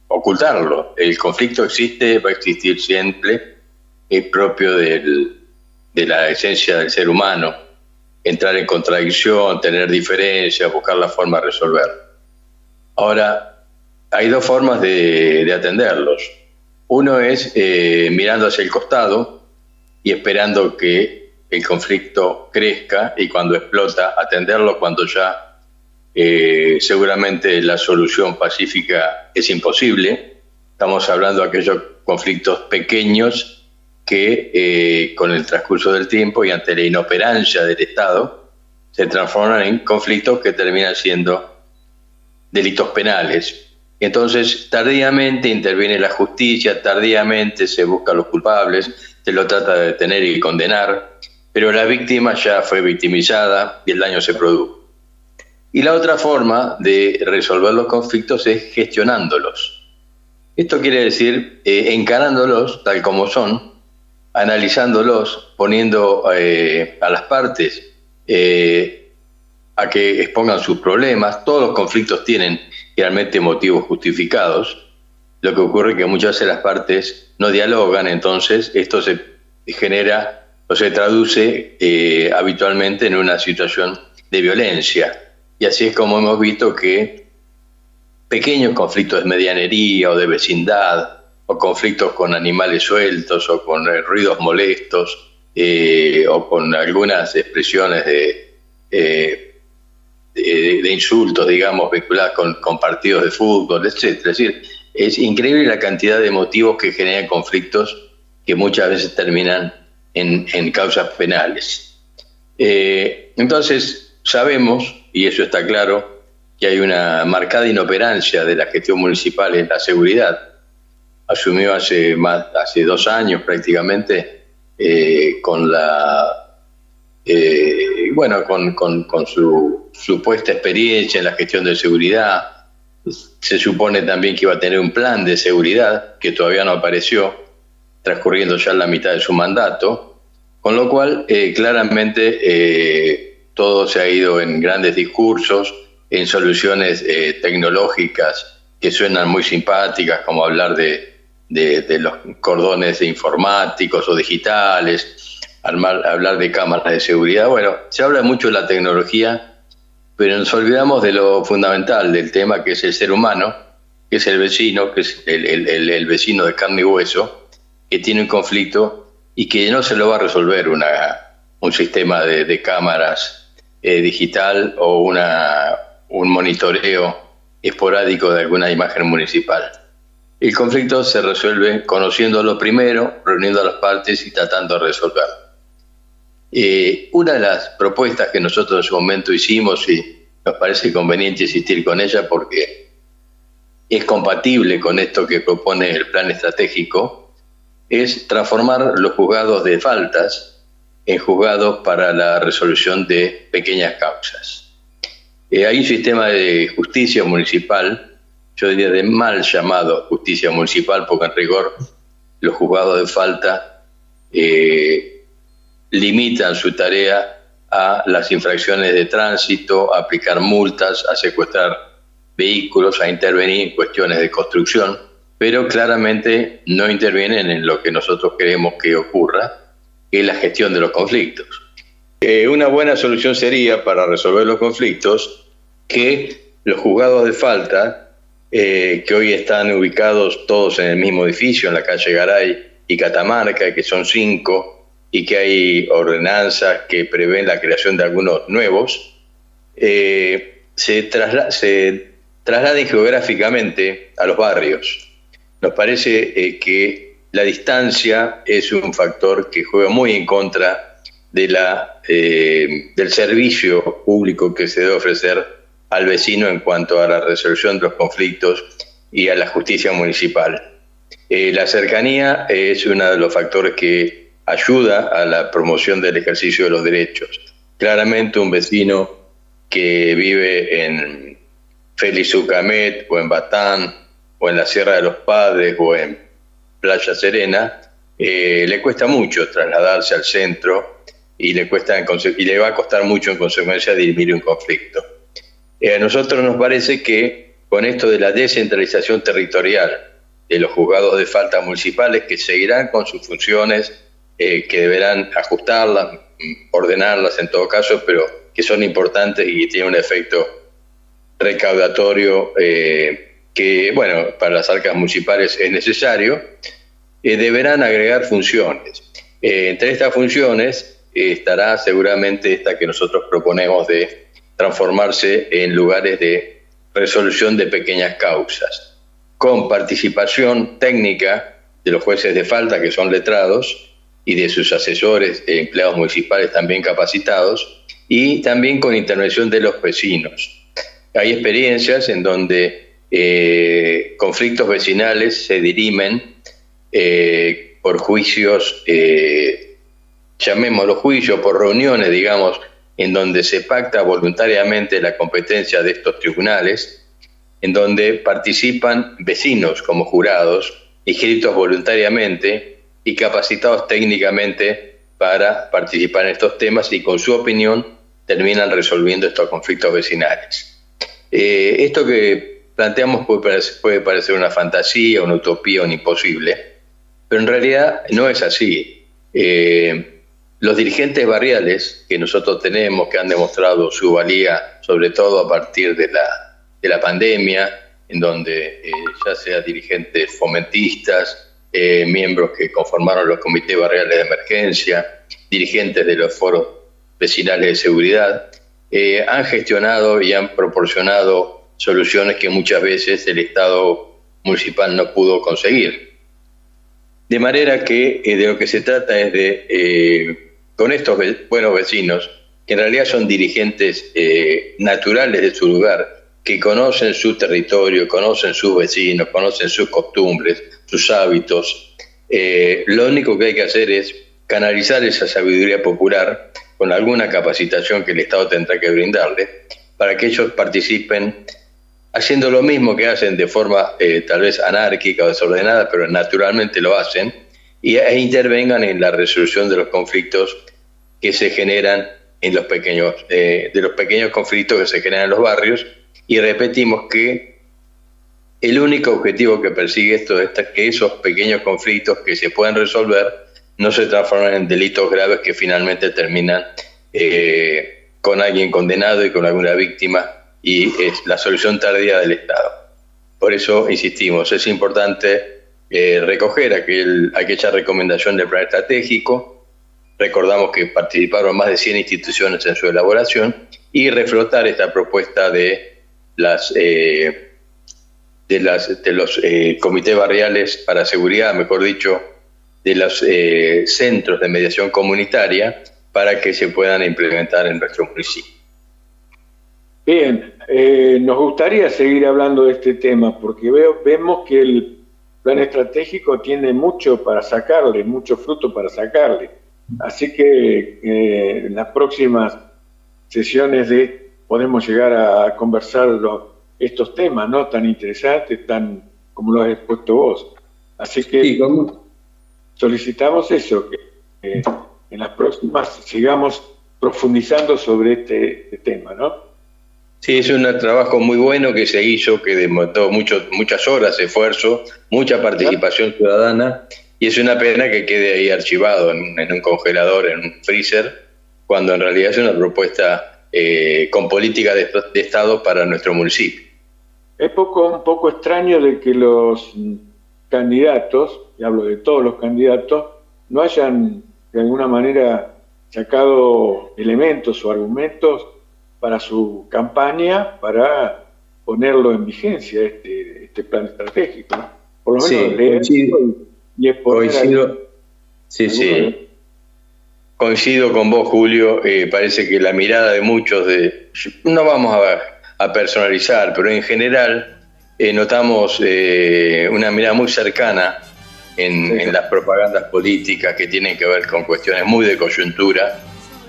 ocultarlo. El conflicto existe, va a existir siempre, es propio de la esencia del ser humano, entrar en contradicción, tener diferencias, buscar la forma de resolver. Ahora, hay dos formas de atenderlos. Uno es mirando hacia el costado y esperando que el conflicto crezca y cuando explota atenderlo cuando ya seguramente la solución pacífica es imposible. Estamos hablando de aquellos conflictos pequeños que con el transcurso del tiempo y ante la inoperancia del Estado se transforman en conflictos que terminan siendo delitos penales. Entonces, tardíamente interviene la justicia, tardíamente se buscan los culpables, se lo trata de detener y condenar, pero la víctima ya fue victimizada y el daño se produjo. Y la otra forma de resolver los conflictos es gestionándolos. Esto quiere decir encarándolos tal como son, analizándolos, poniendo a las partes a que expongan sus problemas. Todos los conflictos tienen realmente motivos justificados. Lo que ocurre es que muchas veces las partes no dialogan, entonces esto se genera o se traduce habitualmente en una situación de violencia. Y así es como hemos visto que pequeños conflictos de medianería o de vecindad, o conflictos con animales sueltos, o con ruidos molestos, o con algunas expresiones de insultos, digamos, vinculadas con partidos de fútbol, etc. Es decir, es increíble la cantidad de motivos que generan conflictos que muchas veces terminan en causas penales. Entonces, sabemos, y eso está claro, que hay una marcada inoperancia de la gestión municipal en la seguridad. Asumió hace 2 años prácticamente con su supuesta experiencia en la gestión de seguridad. Se supone también que iba a tener un plan de seguridad que todavía no apareció, transcurriendo ya la mitad de su mandato, con lo cual claramente todo se ha ido en grandes discursos, en soluciones tecnológicas que suenan muy simpáticas, como hablar de los cordones informáticos o digitales, hablar de cámaras de seguridad. Bueno, se habla mucho de la tecnología, pero nos olvidamos de lo fundamental del tema, que es el ser humano, que es el vecino, que es el vecino de carne y hueso, que tiene un conflicto y que no se lo va a resolver un sistema de cámaras digital o un monitoreo esporádico de alguna imagen municipal. El conflicto se resuelve conociéndolo primero, reuniendo a las partes y tratando de resolverlo. Una de las propuestas que nosotros en su momento hicimos, y nos parece conveniente insistir con ella porque es compatible con esto que propone el plan estratégico, es transformar los juzgados de faltas en juzgados para la resolución de pequeñas causas. Hay un sistema de justicia municipal, yo diría de mal llamado justicia municipal, porque en rigor los juzgados de falta limitan su tarea a las infracciones de tránsito, a aplicar multas, a secuestrar vehículos, a intervenir en cuestiones de construcción, pero claramente no intervienen en lo que nosotros queremos que ocurra, que es la gestión de los conflictos. Una buena solución sería, para resolver los conflictos, que los juzgados de falta, que hoy están ubicados todos en el mismo edificio, en la calle Garay y Catamarca, que son 5, y que hay ordenanzas que prevén la creación de algunos nuevos, se trasladen geográficamente a los barrios. Nos parece que la distancia es un factor que juega muy en contra de del servicio público que se debe ofrecer al vecino en cuanto a la resolución de los conflictos y a la justicia municipal. La cercanía es uno de los factores que ayuda a la promoción del ejercicio de los derechos. Claramente un vecino que vive en Félix Ucamet o en Batán o en la Sierra de los Padres o en Playa Serena, le cuesta mucho trasladarse al centro y le va a costar mucho en consecuencia dirimir un conflicto. A nosotros nos parece que con esto de la descentralización territorial de los juzgados de falta municipales, que seguirán con sus funciones, que deberán ajustarlas, ordenarlas en todo caso, pero que son importantes y tienen un efecto recaudatorio que, bueno, para las arcas municipales es necesario, deberán agregar funciones. Entre estas funciones estará seguramente esta que nosotros proponemos de transformarse en lugares de resolución de pequeñas causas, con participación técnica de los jueces de falta, que son letrados, y de sus asesores e empleados municipales también capacitados, y también con intervención de los vecinos. Hay experiencias en donde conflictos vecinales se dirimen por juicios, llamémoslo juicios, por reuniones, digamos, en donde se pacta voluntariamente la competencia de estos tribunales, en donde participan vecinos como jurados, inscritos voluntariamente y capacitados técnicamente para participar en estos temas, y con su opinión terminan resolviendo estos conflictos vecinales. Esto que planteamos puede parecer una fantasía, una utopía, un imposible, pero en realidad no es así. Los dirigentes barriales que nosotros tenemos, que han demostrado su valía, sobre todo a partir de la pandemia, en donde ya sea dirigentes fomentistas, miembros que conformaron los comités barriales de emergencia, dirigentes de los foros vecinales de seguridad, han gestionado y han proporcionado soluciones que muchas veces el Estado municipal no pudo conseguir. De manera que de lo que se trata es de, con estos buenos vecinos, que en realidad son dirigentes naturales de su lugar, que conocen su territorio, conocen sus vecinos, conocen sus costumbres, sus hábitos. Lo único que hay que hacer es canalizar esa sabiduría popular con alguna capacitación que el Estado tendrá que brindarle, para que ellos participen haciendo lo mismo que hacen de forma tal vez anárquica o desordenada, pero naturalmente lo hacen, e intervengan en la resolución de los conflictos que se generan en los pequeños conflictos que se generan en los barrios. Y repetimos que el único objetivo que persigue esto es que esos pequeños conflictos que se pueden resolver no se transformen en delitos graves que finalmente terminan con alguien condenado y con alguna víctima, y es la solución tardía del Estado. Por eso insistimos, es importante recoger aquella recomendación del plan estratégico. Recordamos que participaron más de 100 instituciones en su elaboración, y reflotar esta propuesta de los comités barriales para seguridad, mejor dicho, de los centros de mediación comunitaria, para que se puedan implementar en nuestro municipio. Bien, nos gustaría seguir hablando de este tema porque vemos que el plan estratégico tiene mucho para sacarle, mucho fruto para sacarle. Así que en las próximas sesiones podemos llegar a conversar estos temas, ¿no? Tan interesantes, tan como lo has expuesto vos. Así que sí, solicitamos eso, que en las próximas sigamos profundizando sobre este tema, ¿no? Sí, es un trabajo muy bueno que se hizo, que demandó muchas horas de esfuerzo, mucha participación ciudadana, y es una pena que quede ahí archivado en un congelador, en un freezer, cuando en realidad es una propuesta con política de Estado para nuestro municipio. Es un poco extraño de que los candidatos, y hablo de todos los candidatos, no hayan de alguna manera sacado elementos o argumentos para su campaña, para ponerlo en vigencia, este plan estratégico, ¿no? Por lo menos leerlo y exponer. Coincido con vos, Julio. Parece que la mirada de muchos, no vamos a personalizar, pero en general notamos una mirada muy cercana en las propagandas políticas que tienen que ver con cuestiones muy de coyuntura.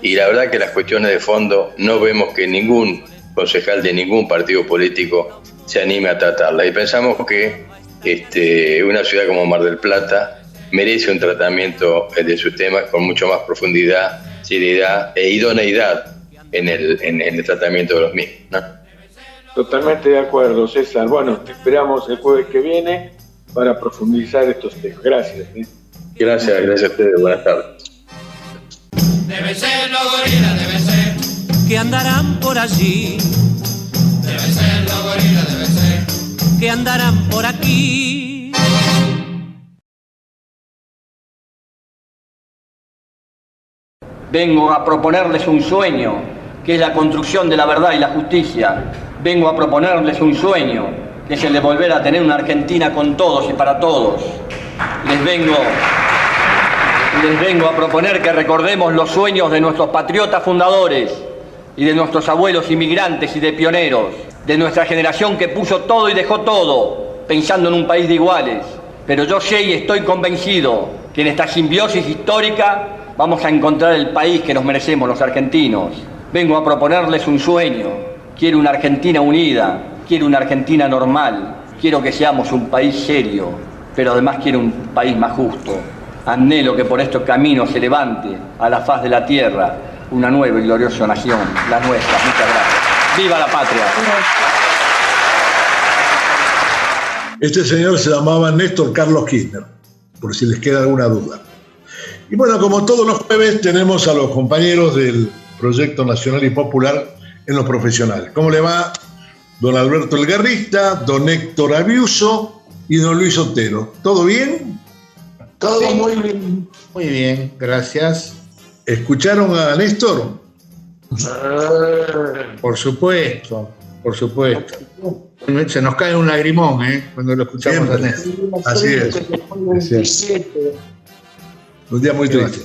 Y la verdad que las cuestiones de fondo no vemos que ningún concejal de ningún partido político se anime a tratarla. Y pensamos que una ciudad como Mar del Plata merece un tratamiento de sus temas con mucho más profundidad, seriedad e idoneidad en el tratamiento de los mismos, ¿no? Totalmente de acuerdo, César. Bueno, te esperamos el jueves que viene para profundizar estos temas. Gracias. Gracias a ustedes. Buenas tardes. Debe ser los gorilas, debe ser. Que andarán por allí. Debe ser los gorilas, debe ser. Que andarán por aquí. Vengo a proponerles un sueño, que es la construcción de la verdad y la justicia. Vengo a proponerles un sueño, que es el de volver a tener una Argentina con todos y para todos. Les vengo a proponer que recordemos los sueños de nuestros patriotas fundadores y de nuestros abuelos inmigrantes y de pioneros, de nuestra generación que puso todo y dejó todo, pensando en un país de iguales. Pero yo sé y estoy convencido que en esta simbiosis histórica vamos a encontrar el país que nos merecemos los argentinos. Vengo a proponerles un sueño. Quiero una Argentina unida, quiero una Argentina normal, quiero que seamos un país serio, pero además quiero un país más justo. Anhelo que por estos caminos se levante a la faz de la tierra una nueva y gloriosa nación, la nuestra. Muchas gracias. ¡Viva la patria! Este señor se llamaba Néstor Carlos Kirchner, por si les queda alguna duda. Y bueno, como todos los jueves, tenemos a los compañeros del Proyecto Nacional y Popular en los profesionales. ¿Cómo le va don Alberto Elgarrista, don Héctor Abiuso y don Luis Otero? ¿Todo bien? Todo muy bien, gracias. ¿Escucharon a Néstor? Por supuesto. Se nos cae un lagrimón, cuando lo escuchamos a Néstor. Así es. Un día muy triste.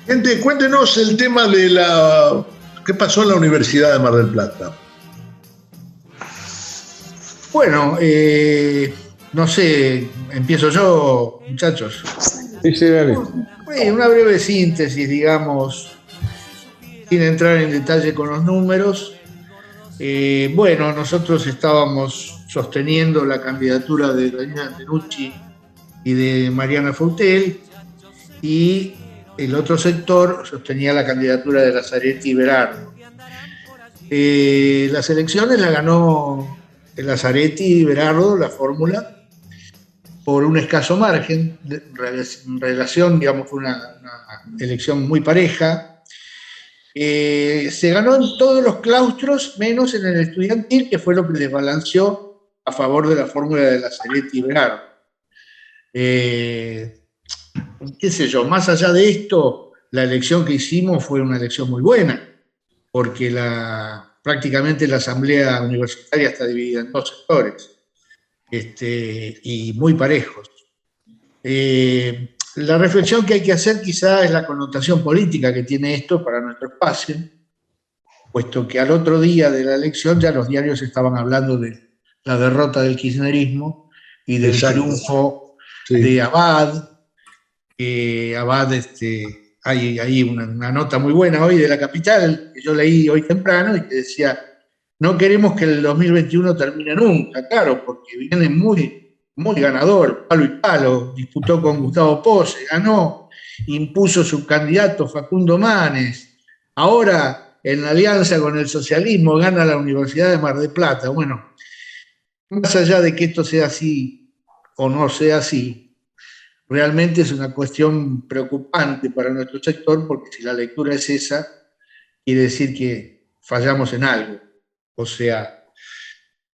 Gente, cuéntenos el tema de ¿qué pasó en la Universidad de Mar del Plata? Bueno, no sé, empiezo yo, muchachos. Sí, dale. Una breve síntesis, digamos, sin entrar en detalle con los números. Bueno, nosotros estábamos sosteniendo la candidatura de Daniela Tenucci y de Mariana Fautel, y el otro sector sostenía la candidatura de Lazzaretti y Berardo. Las elecciones la ganó Lazzaretti y Berardo, la fórmula, por un escaso margen. En relación, digamos, fue una elección muy pareja. Se ganó en todos los claustros, menos en el estudiantil, que fue lo que desbalanceó a favor de la fórmula de Lazzaretti y Berardo. Qué sé yo, más allá de esto, la elección que hicimos fue una elección muy buena, porque prácticamente la asamblea universitaria está dividida en dos sectores, y muy parejos. La reflexión que hay que hacer quizá es la connotación política que tiene esto para nuestro espacio, puesto que al otro día de la elección ya los diarios estaban hablando de la derrota del kirchnerismo y del triunfo de Abad. Abad, hay ahí una nota muy buena hoy de La Capital, que yo leí hoy temprano, y que decía, no queremos que el 2021 termine nunca, claro, porque viene muy, muy ganador, palo y palo, disputó con Gustavo Pose, ganó, impuso su candidato Facundo Manes, ahora en alianza con el socialismo gana la Universidad de Mar del Plata. Bueno, más allá de que esto sea así o no sea así, realmente es una cuestión preocupante para nuestro sector, porque si la lectura es esa, quiere decir que fallamos en algo. O sea,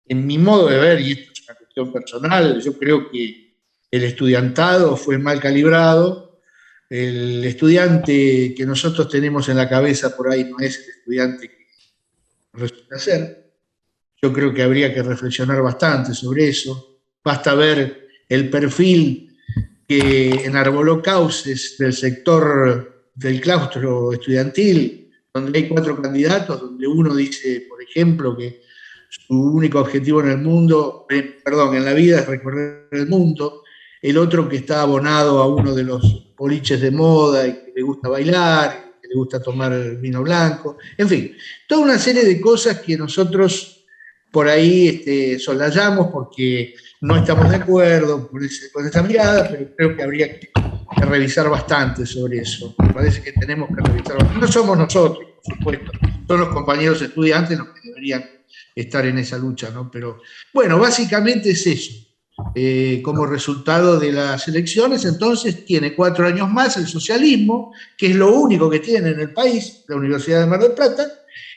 en mi modo de ver, y esto es una cuestión personal, yo creo que el estudiantado fue mal calibrado. El estudiante que nosotros tenemos en la cabeza por ahí no es el estudiante que resulta ser. Yo creo que habría que reflexionar bastante sobre eso. Basta ver el perfil que enarboló cauces del sector del claustro estudiantil, donde hay 4 candidatos, donde uno dice, por ejemplo, que su único objetivo en el mundo, en la vida es recorrer el mundo, el otro que está abonado a uno de los boliches de moda y que le gusta bailar, que le gusta tomar vino blanco, en fin, toda una serie de cosas que nosotros por ahí soslayamos porque no estamos de acuerdo con esa mirada, pero creo que habría que revisar bastante sobre eso. Me parece que tenemos que revisar bastante. No somos nosotros, por supuesto, son los compañeros estudiantes los que deberían estar en esa lucha, ¿no? Pero bueno, básicamente es eso. Como resultado de las elecciones, entonces tiene 4 años más el socialismo, que es lo único que tiene en el país, la Universidad de Mar del Plata,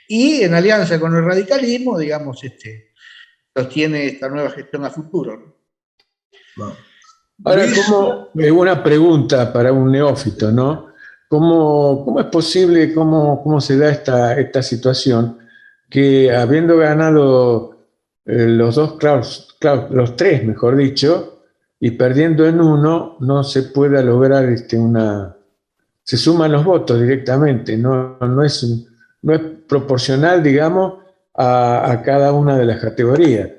y en alianza con el radicalismo, digamos, sostiene esta nueva gestión a futuro, ¿no? Ahora, una pregunta para un neófito, ¿no? ¿Cómo es posible, cómo se da esta situación que habiendo ganado los 3, mejor dicho, y perdiendo en uno, no se pueda lograr se suman los votos directamente, no es proporcional, digamos, a cada una de las categorías?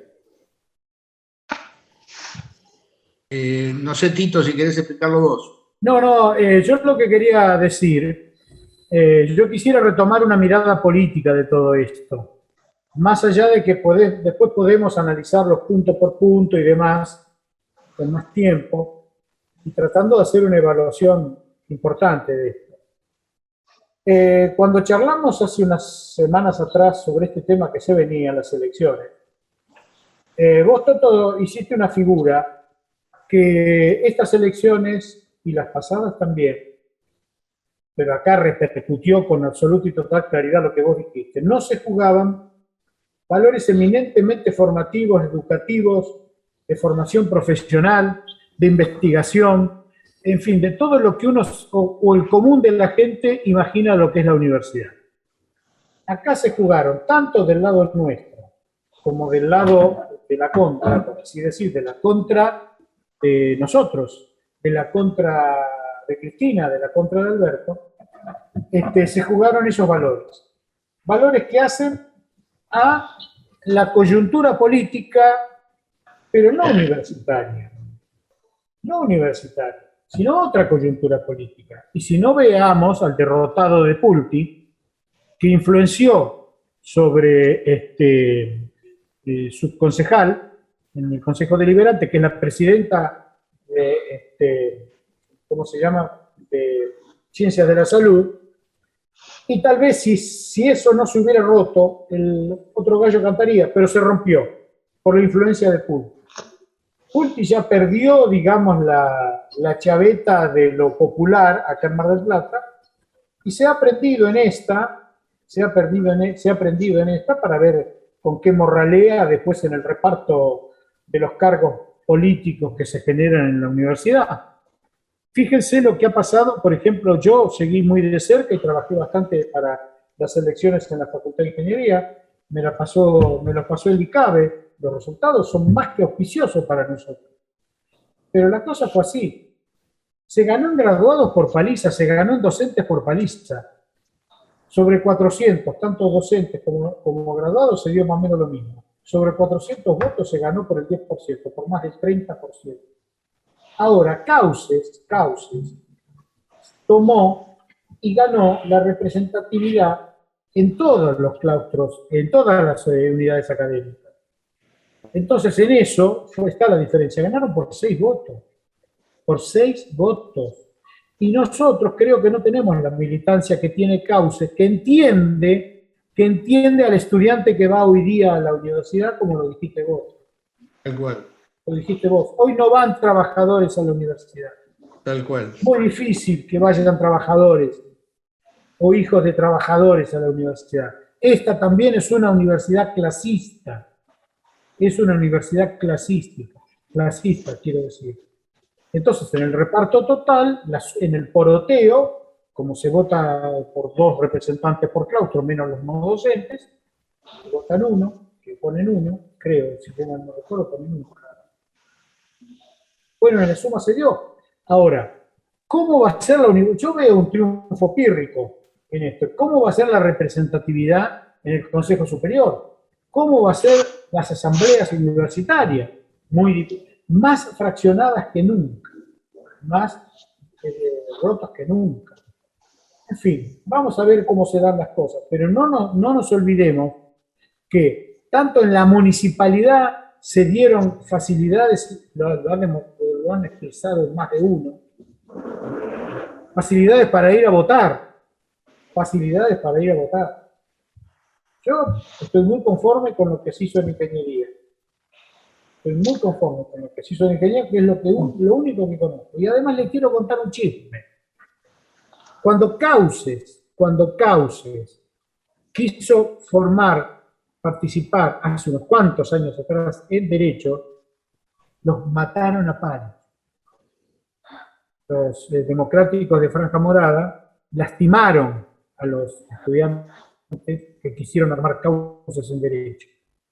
No sé, Tito, si querés explicarlo vos. No, yo lo que quería decir, yo quisiera retomar una mirada política de todo esto, más allá de que después podemos analizarlos punto por punto y demás, con más tiempo, y tratando de hacer una evaluación importante de esto. Cuando charlamos hace unas semanas atrás sobre este tema que se venía, las elecciones, vos, Toto, hiciste una figura que estas elecciones y las pasadas también, pero acá repercutió con absoluta y total claridad lo que vos dijiste, no se jugaban valores eminentemente formativos, educativos, de formación profesional, de investigación, en fin, de todo lo que uno o el común de la gente imagina lo que es la universidad. Acá se jugaron tanto del lado nuestro como del lado de la contra, por así decir, de la contra de nosotros, de la contra de Cristina, de la contra de Alberto, se jugaron esos valores. Valores que hacen a la coyuntura política, pero no universitaria, sino otra coyuntura política. Y si no, veamos al derrotado de Pulti, que influenció sobre su concejal en el Consejo Deliberante, que es la presidenta de, ¿cómo se llama?, de Ciencias de la Salud, y tal vez si eso no se hubiera roto, el otro gallo cantaría, pero se rompió por la influencia de Pulti. Pulti ya perdió, digamos, la chaveta de lo popular acá en Mar del Plata, y se ha aprendido en esta, para ver con qué morralea después en el reparto de los cargos políticos que se generan en la universidad. Fíjense lo que ha pasado, por ejemplo, yo seguí muy de cerca y trabajé bastante para las elecciones en la Facultad de Ingeniería, me lo pasó el ICABE, los resultados son más que auspiciosos para nosotros. Pero la cosa fue así, se ganó en graduados por paliza, se ganó en docentes por paliza. Sobre 400, tanto docentes como graduados, se dio más o menos lo mismo. Sobre 400 votos se ganó por el 10%, por más del 30%. Ahora, Cauces tomó y ganó la representatividad en todos los claustros, en todas las unidades académicas. Entonces, en eso está la diferencia. Ganaron por 6 votos. Por 6 votos. Y nosotros creo que no tenemos la militancia que tiene Cauces, que entiende al estudiante que va hoy día a la universidad, como lo dijiste vos. Tal cual. Lo dijiste vos. Hoy no van trabajadores a la universidad. Tal cual. Muy difícil que vayan trabajadores o hijos de trabajadores a la universidad. Esta también es una universidad clasista. Es una universidad clasista, quiero decir. Entonces, en el reparto total, en el poroteo, como se vota por 2 representantes por claustro, menos los no docentes, votan 1, que ponen 1, creo, si no me recuerdo, ponen 1. Bueno, en la suma se dio. Ahora, ¿cómo va a ser la universidad? Yo veo un triunfo pírrico en esto. ¿Cómo va a ser la representatividad en el Consejo Superior? ¿Cómo va a ser las asambleas universitarias? Más fraccionadas que nunca, más rotas que nunca. En fin, vamos a ver cómo se dan las cosas, pero no nos olvidemos que tanto en la municipalidad se dieron facilidades, lo han expresado más de uno, facilidades para ir a votar, Yo estoy muy conforme con lo que se hizo en ingeniería. Estoy muy conforme con lo que se hizo en ingeniería, que es lo único que conozco. Y además le quiero contar un chisme. Cuando Cauces quiso participar hace unos cuantos años atrás en Derecho, los mataron a palos. Los democráticos de Franja Morada lastimaron a los estudiantes que quisieron armar causas en Derecho.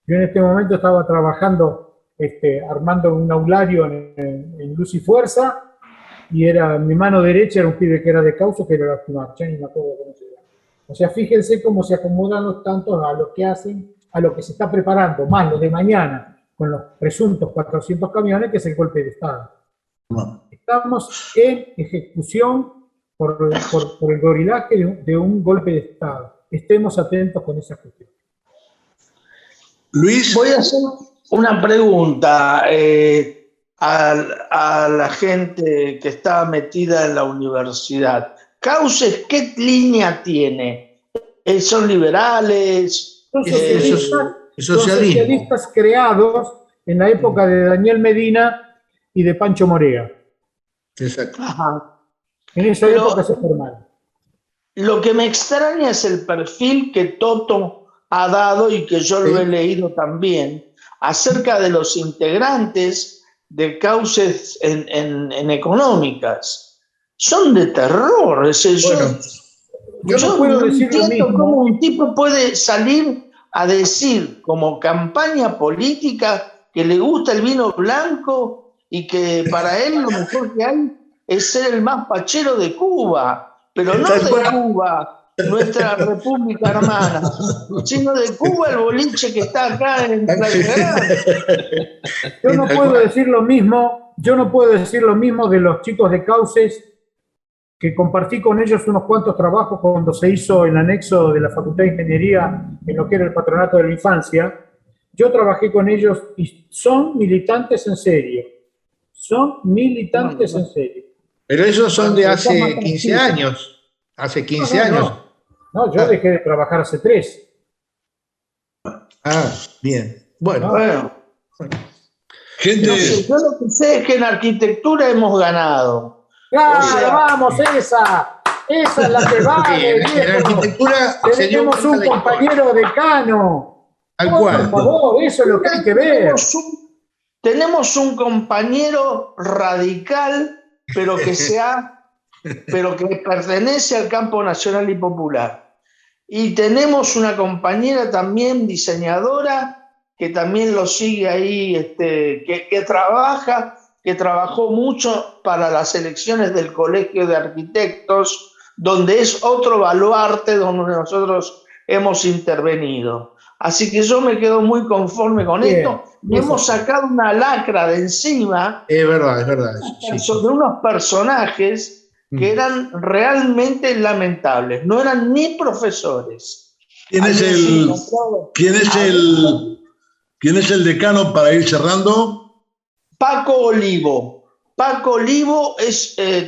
Yo en este momento estaba trabajando, armando un aulario en Luz y Fuerza, y mi mano derecha era un pibe que era de causa, que era lastimado, ya ni me acuerdo cómo se llama. O sea, fíjense cómo se acomodan los tantos a lo que hacen, a lo que se está preparando, más lo de mañana, con los presuntos 400 camiones, que es el golpe de Estado. Estamos en ejecución por el gorilaje de un golpe de Estado. Estemos atentos con esa cuestión. Luis. Voy a hacer una pregunta a la gente que está metida en la universidad. Cauces, ¿qué línea tiene? ¿Son liberales? Son socialistas creados en la época de Daniel Medina y de Pancho Morea. Exacto. Ajá. En esa época se formaron. Lo que me extraña es el perfil que Toto ha dado y que yo lo he leído también acerca de los integrantes de Cauces en económicas. Son de terror. Yo no puedo decir lo mismo. ¿Cómo un tipo puede salir a decir como campaña política que le gusta el vino blanco y que para él lo mejor que hay es ser el más pachero de Cuba? Pero no de Cuba, nuestra república hermana, sino de Cuba, el boliche que está acá en Playa Grande. Yo no puedo decir lo mismo de los chicos de Cauces, que compartí con ellos unos cuantos trabajos cuando se hizo el anexo de la Facultad de Ingeniería en lo que era el Patronato de la Infancia. Yo trabajé con ellos y son militantes en serio. En serio. Pero esos son de hace 15 años. Hace 15 años. No, yo dejé de trabajar hace 3. Ah, bien. Bueno. Gente. No sé, yo lo que sé es que en arquitectura hemos ganado. ¡Claro, vamos, esa! Esa es la que vale, en arquitectura tenemos un compañero decano. Tal cual. Por favor, eso es lo que hay que ver. Tenemos un compañero radical, pero que pertenece al campo nacional y popular. Y tenemos una compañera también diseñadora que también lo sigue ahí, que trabajó mucho para las elecciones del Colegio de Arquitectos donde es otro baluarte donde nosotros hemos intervenido. Así que yo me quedo muy conforme con esto. Y hemos sacado una lacra de encima. Es verdad. Sí. Sobre unos personajes que eran realmente lamentables. No eran ni profesores. ¿Quién es el decano para ir cerrando? Paco Olivo. Paco Olivo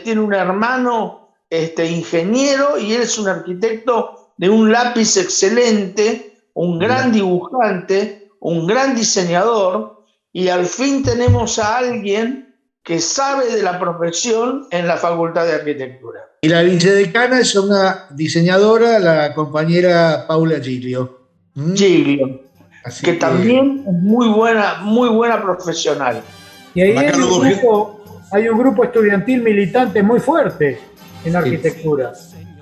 tiene un hermano ingeniero y él es un arquitecto de un lápiz excelente, un gran dibujante, un gran diseñador, y al fin tenemos a alguien que sabe de la profesión en la Facultad de Arquitectura. Y la vicedecana es una diseñadora, la compañera Paula Giglio. Giglio, que también es muy buena profesional. Y ahí hay un grupo estudiantil militante muy fuerte en arquitectura.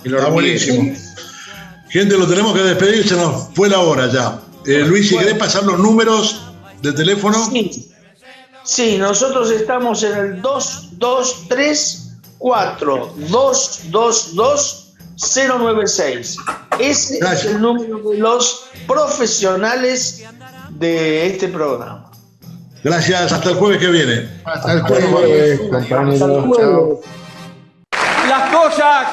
Está buenísimo. Gente, lo tenemos que despedir, se nos fue la hora ya. Luis, si querés pasar los números de teléfono. Sí, nosotros estamos en el 2234-222-096. Ese es el número de los profesionales de este programa. Gracias, hasta el jueves que viene. Hasta el jueves, compañeros. Las cosas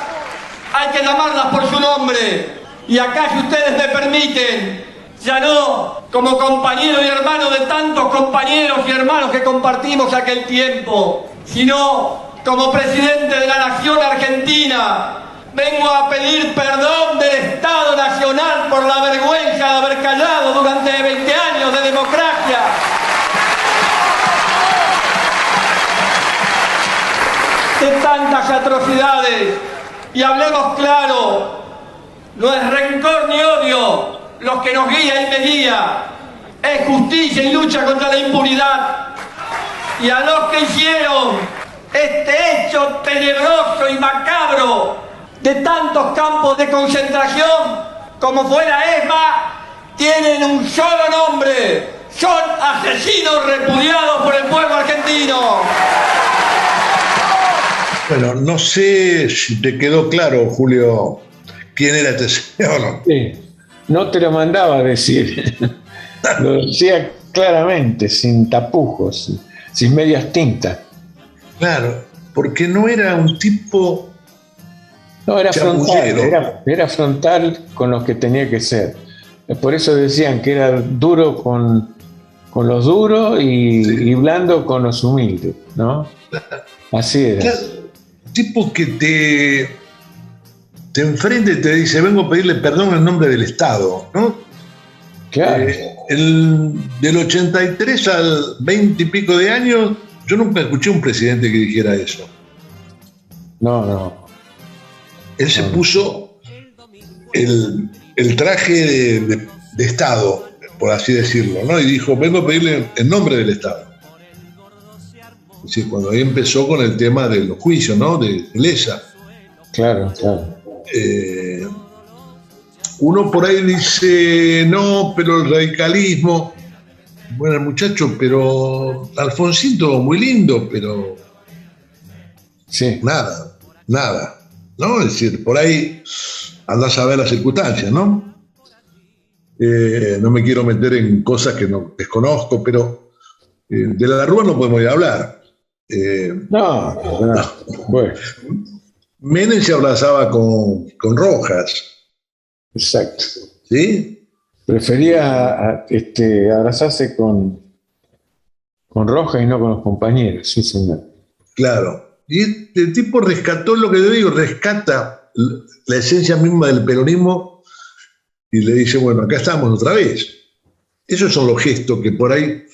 hay que llamarlas por su nombre. Y acá, si ustedes me permiten, ya no como compañero y hermano de tantos compañeros y hermanos que compartimos aquel tiempo, sino como presidente de la Nación Argentina, vengo a pedir perdón del Estado Nacional por la vergüenza de haber callado durante 20 años de democracia. De tantas atrocidades. Y hablemos claro, no es rencor ni odio los que nos guía y me guía, es justicia y lucha contra la impunidad. Y a los que hicieron este hecho tenebroso y macabro de tantos campos de concentración como fue la ESMA, tienen un solo nombre: son asesinos repudiados por el pueblo argentino. Bueno, no sé si te quedó claro, Julio, quién era este señor. Sí, no te lo mandaba a decir. Lo decía claramente, sin tapujos, sin medias tintas. Claro, porque no era un tipo... No, era frontal, era frontal con los que tenía que ser. Por eso decían que era duro con los duros y blando con los humildes, ¿no? Así era. Claro. Tipo que te enfrenta y te dice, vengo a pedirle perdón en nombre del Estado, ¿no? Claro. Del 83 al 20 y pico de años, yo nunca escuché un presidente que dijera eso. No. Él se puso el traje de Estado, por así decirlo, ¿no? Y dijo, vengo a pedirle en nombre del Estado. Es decir, cuando ahí empezó con el tema de los juicios, ¿no? De Lesa. Claro. Uno por ahí dice, no, pero el radicalismo. Bueno, muchacho, pero Alfonsito, muy lindo, pero. Sí. Nada. ¿No? Es decir, por ahí andás a ver las circunstancias, ¿no? No me quiero meter en cosas que no desconozco, pero de la Rúa no podemos ir a hablar. No. Bueno. Menem se abrazaba con Rojas. Exacto. ¿Sí? Prefería abrazarse con Rojas y no con los compañeros, sí, señor. Claro. Y el tipo rescató lo que yo digo, rescata la esencia misma del peronismo y le dice, bueno, acá estamos otra vez. Esos son los gestos que por ahí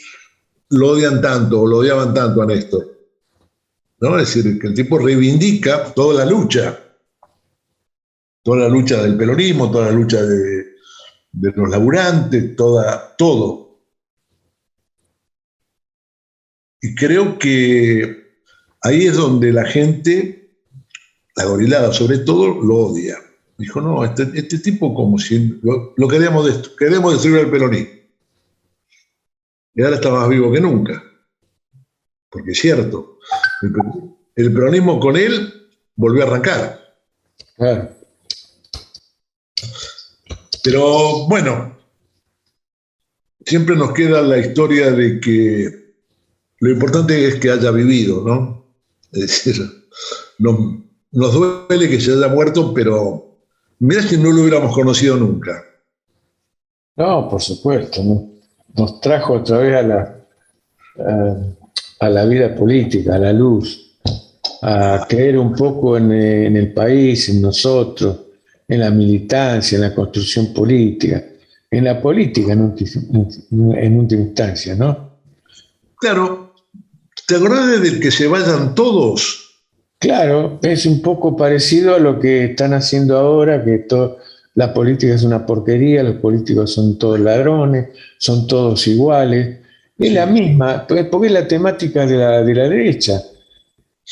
lo odian tanto o lo odiaban tanto a Néstor. ¿No? Es decir, que el tipo reivindica toda la lucha del peronismo, toda la lucha de los laburantes, todo. Y creo que ahí es donde la gente, la gorilada sobre todo, lo odia. Dijo, no, este tipo como si lo queremos destruir al peronismo. Y ahora está más vivo que nunca. Porque es cierto, el peronismo con él volvió a arrancar. Claro. Pero bueno, siempre nos queda la historia de que lo importante es que haya vivido, ¿no? Es decir, nos duele que se haya muerto, pero mirá si no lo hubiéramos conocido nunca. No, por supuesto, ¿no? Nos trajo otra vez a la vida política, a la luz, a creer un poco en el país, en nosotros, en la militancia, en la construcción política, en la política en última instancia, ¿no? Claro, ¿te acordás de que se vayan todos? Claro, es un poco parecido a lo que están haciendo ahora, que la política es una porquería, los políticos son todos ladrones, son todos iguales. Es la misma, porque es la temática de la derecha.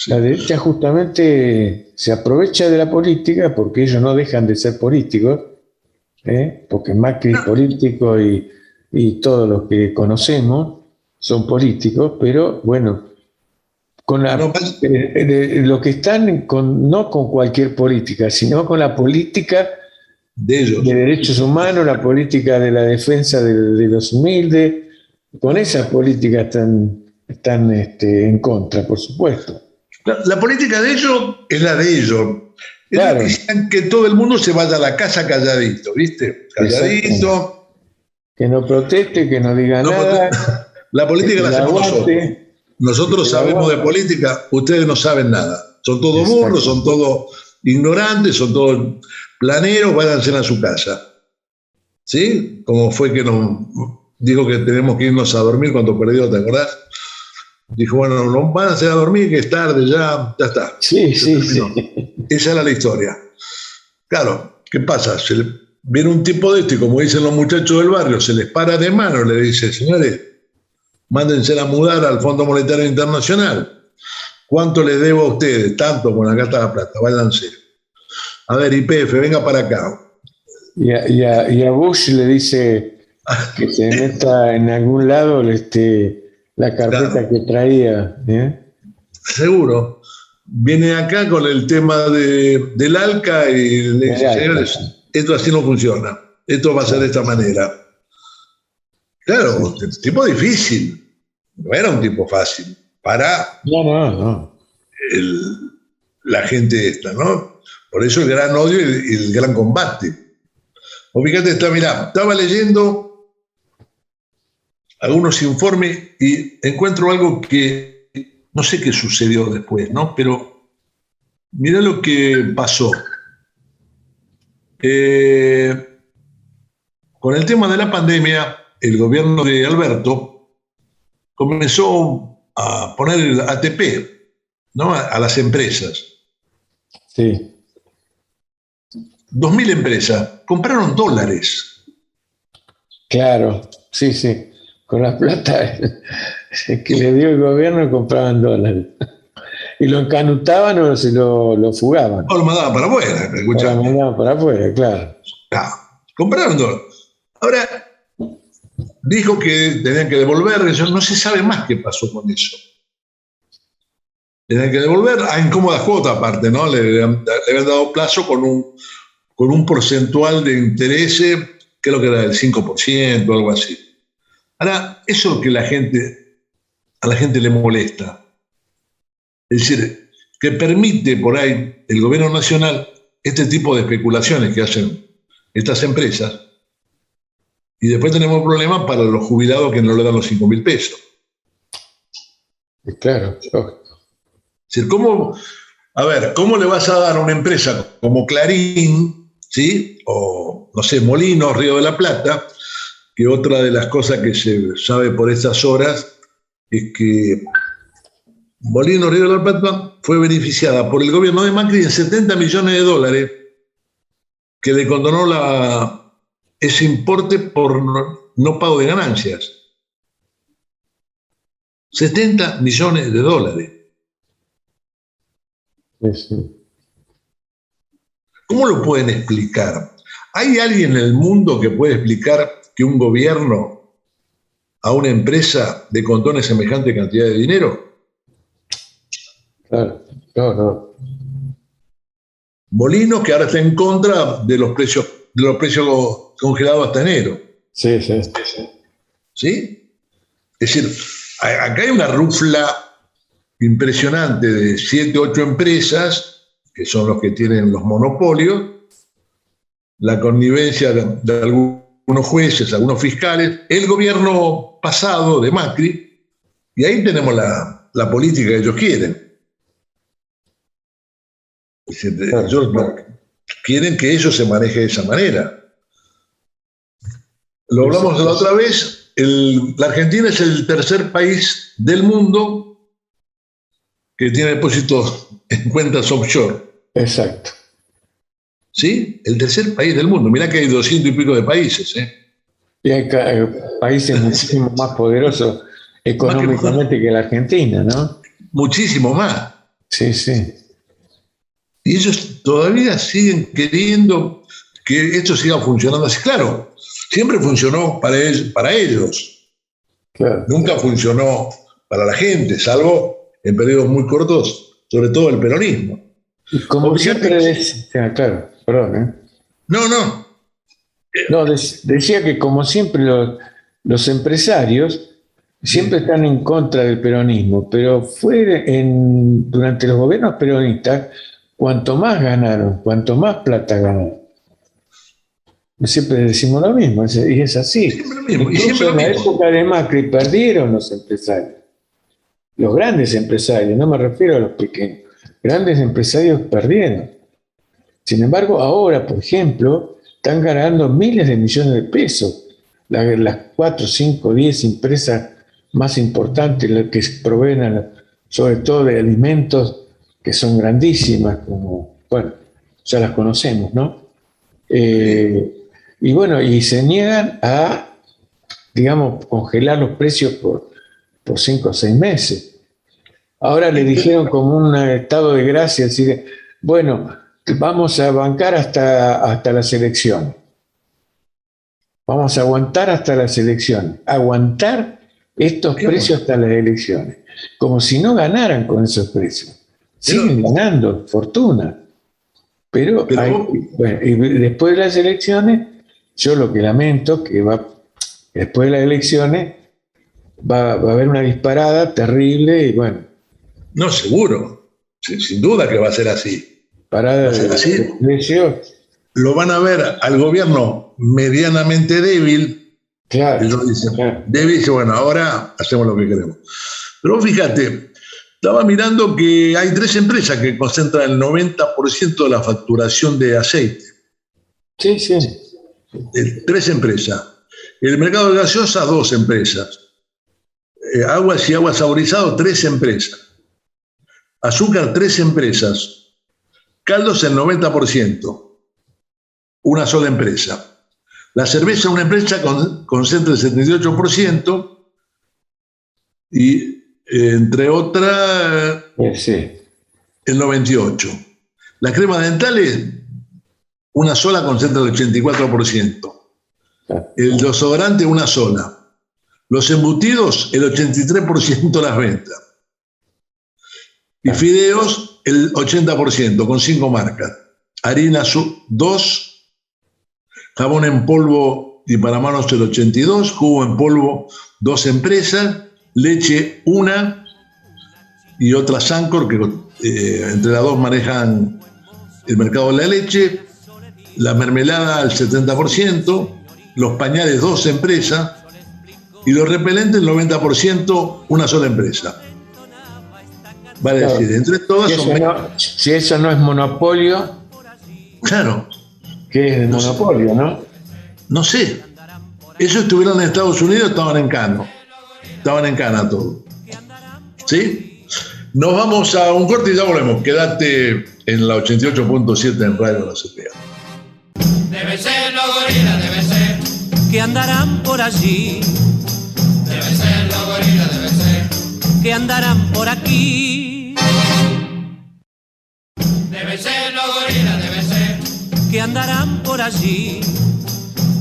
La derecha justamente se aprovecha de la política porque ellos no dejan de ser políticos, porque Macri es político y todos los que conocemos son políticos, pero bueno, lo que están no con cualquier política, sino con la política de ellos, de derechos humanos, la política de la defensa de los humildes, con esa política están en contra, por supuesto. La política de ellos es la de ellos. Es claro. Que quisieran que todo el mundo se vaya a la casa calladito, ¿viste? Calladito. Que no proteste, que no diga nada. La política la hacemos nosotros. Nosotros sabemos de política, ustedes no saben nada. Son todos burros, son todos ignorantes, son todos planeros, váyanse a su casa. ¿Sí? Como fue que nos dijo que tenemos que irnos a dormir cuando perdió, ¿te acordás? Dijo, bueno, no váyanse a dormir, que es tarde, ya está. Sí. Esa era la historia. Claro, ¿qué pasa? Viene un tipo de y como dicen los muchachos del barrio, se les para de mano, le dice, señores, mándense a mudar al Fondo Monetario Internacional. ¿Cuánto les debo a ustedes? Tanto, bueno, acá está la plata, váyanse. A ver, YPF, venga para acá. Y a Bush le dice que se meta en algún lado la carpeta que traía. Seguro. Viene acá con el tema del ALCA y le dice, señores, esto así no funciona. Esto va a ser de esta manera. Claro, tipo difícil. No era un tipo fácil para la gente esta, ¿no? Por eso el gran odio y el gran combate. O fíjate, estaba leyendo algunos informes y encuentro algo que no sé qué sucedió después, ¿no? Pero mirá lo que pasó. Con el tema de la pandemia, el gobierno de Alberto comenzó a poner el ATP, ¿no? A las empresas. Sí. 2.000 empresas compraron dólares. Claro, sí. Con la plata que le dio el gobierno compraban dólares. Y lo encanutaban o se lo fugaban. O lo mandaban para afuera. Lo mandaban para afuera, claro. Compraron dólares. Ahora, dijo que tenían que devolver, no se sabe más qué pasó con eso. Tenían que devolver a incómoda cuota aparte, ¿no? Le habían dado plazo con un porcentual de interés, creo que era del 5%, algo así. Ahora, eso es lo que a la gente le molesta. Es decir, que permite por ahí el gobierno nacional este tipo de especulaciones que hacen estas empresas y después tenemos problemas para los jubilados que no le dan los 5.000 pesos. Claro. Es decir, ¿cómo le vas a dar a una empresa como Clarín, ¿sí? O, no sé, Molinos, Río de la Plata, que otra de las cosas que se sabe por estas horas es que Molinos, Río de la Plata fue beneficiada por el gobierno de Macri en $70 millones que le condonó ese importe por no pago de ganancias. $70 millones. Sí. ¿Cómo lo pueden explicar? ¿Hay alguien en el mundo que puede explicar que un gobierno a una empresa le condone semejante cantidad de dinero? Claro, no. Molinos, que ahora está en contra de los precios congelados hasta enero. Sí. ¿Sí? Es decir, acá hay una rufla impresionante de 7, 8 empresas, que son los que tienen los monopolios, la connivencia de algunos jueces, algunos fiscales, el gobierno pasado de Macri, y ahí tenemos la política que ellos quieren. Es decir, ellos quieren que eso se maneje de esa manera. Lo hablamos la otra vez, la Argentina es el tercer país del mundo que tiene depósitos en cuentas offshore. Exacto. ¿Sí? El tercer país del mundo. Mirá que hay 200 y pico de países. Y hay países muchísimo más poderosos económicamente que la Argentina, ¿no? Muchísimo más. Sí. Y ellos todavía siguen queriendo que esto siga funcionando así. Claro, siempre funcionó para ellos. Claro. Nunca funcionó para la gente, salvo en periodos muy cortos, sobre todo el peronismo. Y como siempre claro, perdón. No, decía que como siempre los empresarios siempre están en contra del peronismo, pero durante los gobiernos peronistas, cuanto más ganaron, cuanto más plata ganaron. Siempre decimos lo mismo, y es así. Incluso en la época de Macri perdieron los empresarios. Los grandes empresarios, no me refiero a los pequeños. Grandes empresarios perdieron. Sin embargo, ahora, por ejemplo, están ganando miles de millones de pesos. Las 4, 5, 10 empresas más importantes, las que proveen sobre todo de alimentos, que son grandísimas, como, bueno, ya las conocemos, ¿no? Y bueno, y se niegan a, digamos, congelar los precios por 5 o 6 meses. Ahora le dijeron como un estado de gracia, así bueno, vamos a bancar hasta las elecciones. Vamos a aguantar hasta las elecciones. Aguantar estos precios hasta las elecciones. Como si no ganaran con esos precios. Siguen ganando fortuna. Pero y después de las elecciones, yo lo que lamento que después de las elecciones va a haber una disparada terrible y bueno. No, seguro. Sin duda que va a ser así. Parada de precios. Lo van a ver al gobierno medianamente débil. Claro. Ellos dicen, débil, dice, bueno, ahora hacemos lo que queremos. Pero fíjate, estaba mirando que hay 3 empresas que concentran el 90% de la facturación de aceite. Sí. 3 empresas. El mercado de gaseosa, 2 empresas. Aguas y agua saborizado, 3 empresas. Azúcar, 3 empresas. Caldos, el 90%. Una sola empresa. La cerveza, una empresa concentra el 78%. Y entre otras, el 98%. Las cremas dentales, una sola concentra el 84%. El desodorante, una sola. Los embutidos, el 83% de las ventas. Y fideos, el 80%, con 5 marcas. Harina, 2. Jabón en polvo y para manos, el 82%. Jugo en polvo, 2 empresas. Leche, 1. Y otra Sancor, que entre las 2 manejan el mercado de la leche. La mermelada, el 70%. Los pañales, 2 empresas. Y los repelentes, el 90%, una sola empresa. Vale, claro. Decir, entre todas si eso no es monopolio. Claro. ¿Qué es el monopolio, no? No sé. Ellos estuvieron en Estados Unidos, estaban en Cana. Estaban en Cana todos. ¿Sí? Nos vamos a un corte y ya volvemos. Quédate en la 88.7 en Radio de la CPA. Debe ser los gorilas, debe ser. Que andarán por allí. Debe ser los gorilas, debe ser. Que andarán por aquí. Debe ser los gorilas, debe ser. Que andarán por allí.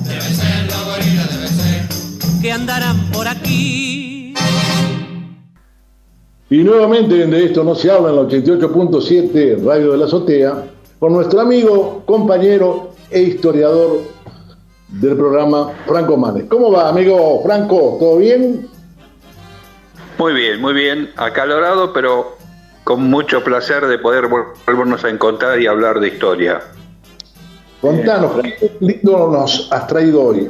Debe ser los gorilas, debe ser. Que andarán por aquí. Y nuevamente de esto no se habla en la 88.7 Radio de la Azotea. con nuestro amigo, compañero e historiador del programa, Franco Manes. ¿Cómo va, amigo Franco? ¿Todo bien? Muy bien, acalorado, pero con mucho placer de poder volvernos a encontrar y hablar de historia. Contanos, ¿qué lindo nos has traído hoy?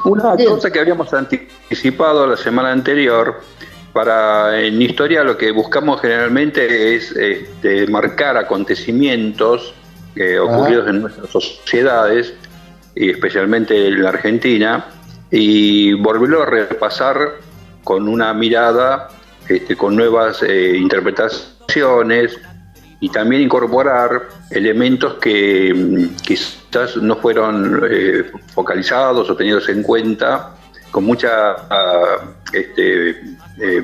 Una cosa que habíamos anticipado la semana anterior, en historia lo que buscamos generalmente es marcar acontecimientos ocurridos en nuestras sociedades, y especialmente en la Argentina, y volverlo a repasar con una mirada, con nuevas interpretaciones, y también incorporar elementos que quizás no fueron focalizados o tenidos en cuenta con mucha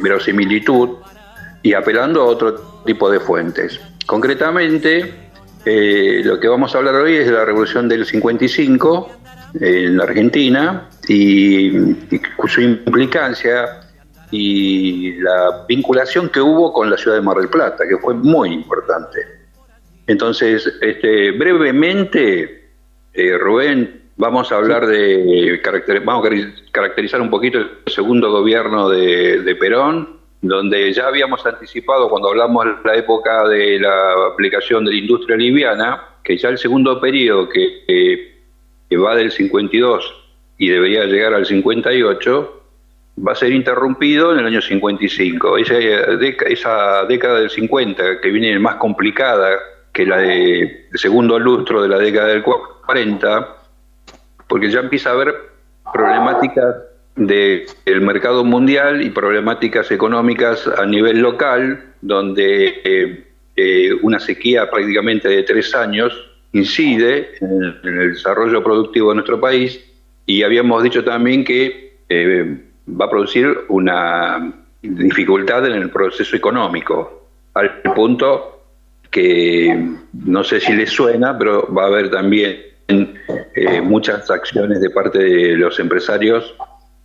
verosimilitud, y apelando a otro tipo de fuentes. Concretamente, lo que vamos a hablar hoy es de la Revolución del 55 en la Argentina y su implicancia y la vinculación que hubo con la ciudad de Mar del Plata, que fue muy importante. Entonces, brevemente, Rubén, vamos a hablar vamos a caracterizar un poquito el segundo gobierno de Perón, donde ya habíamos anticipado cuando hablamos de la época de la aplicación de la industria liviana, que ya el segundo periodo que va del 52 y debería llegar al 58, va a ser interrumpido en el año 55. Esa década del 50, que viene más complicada que la del segundo lustro de la década del 40, porque ya empieza a haber problemáticas del mercado mundial y problemáticas económicas a nivel local, donde una sequía prácticamente de 3 años incide en el desarrollo productivo de nuestro país, y habíamos dicho también que va a producir una dificultad en el proceso económico, al punto que no sé si les suena, pero va a haber también muchas acciones de parte de los empresarios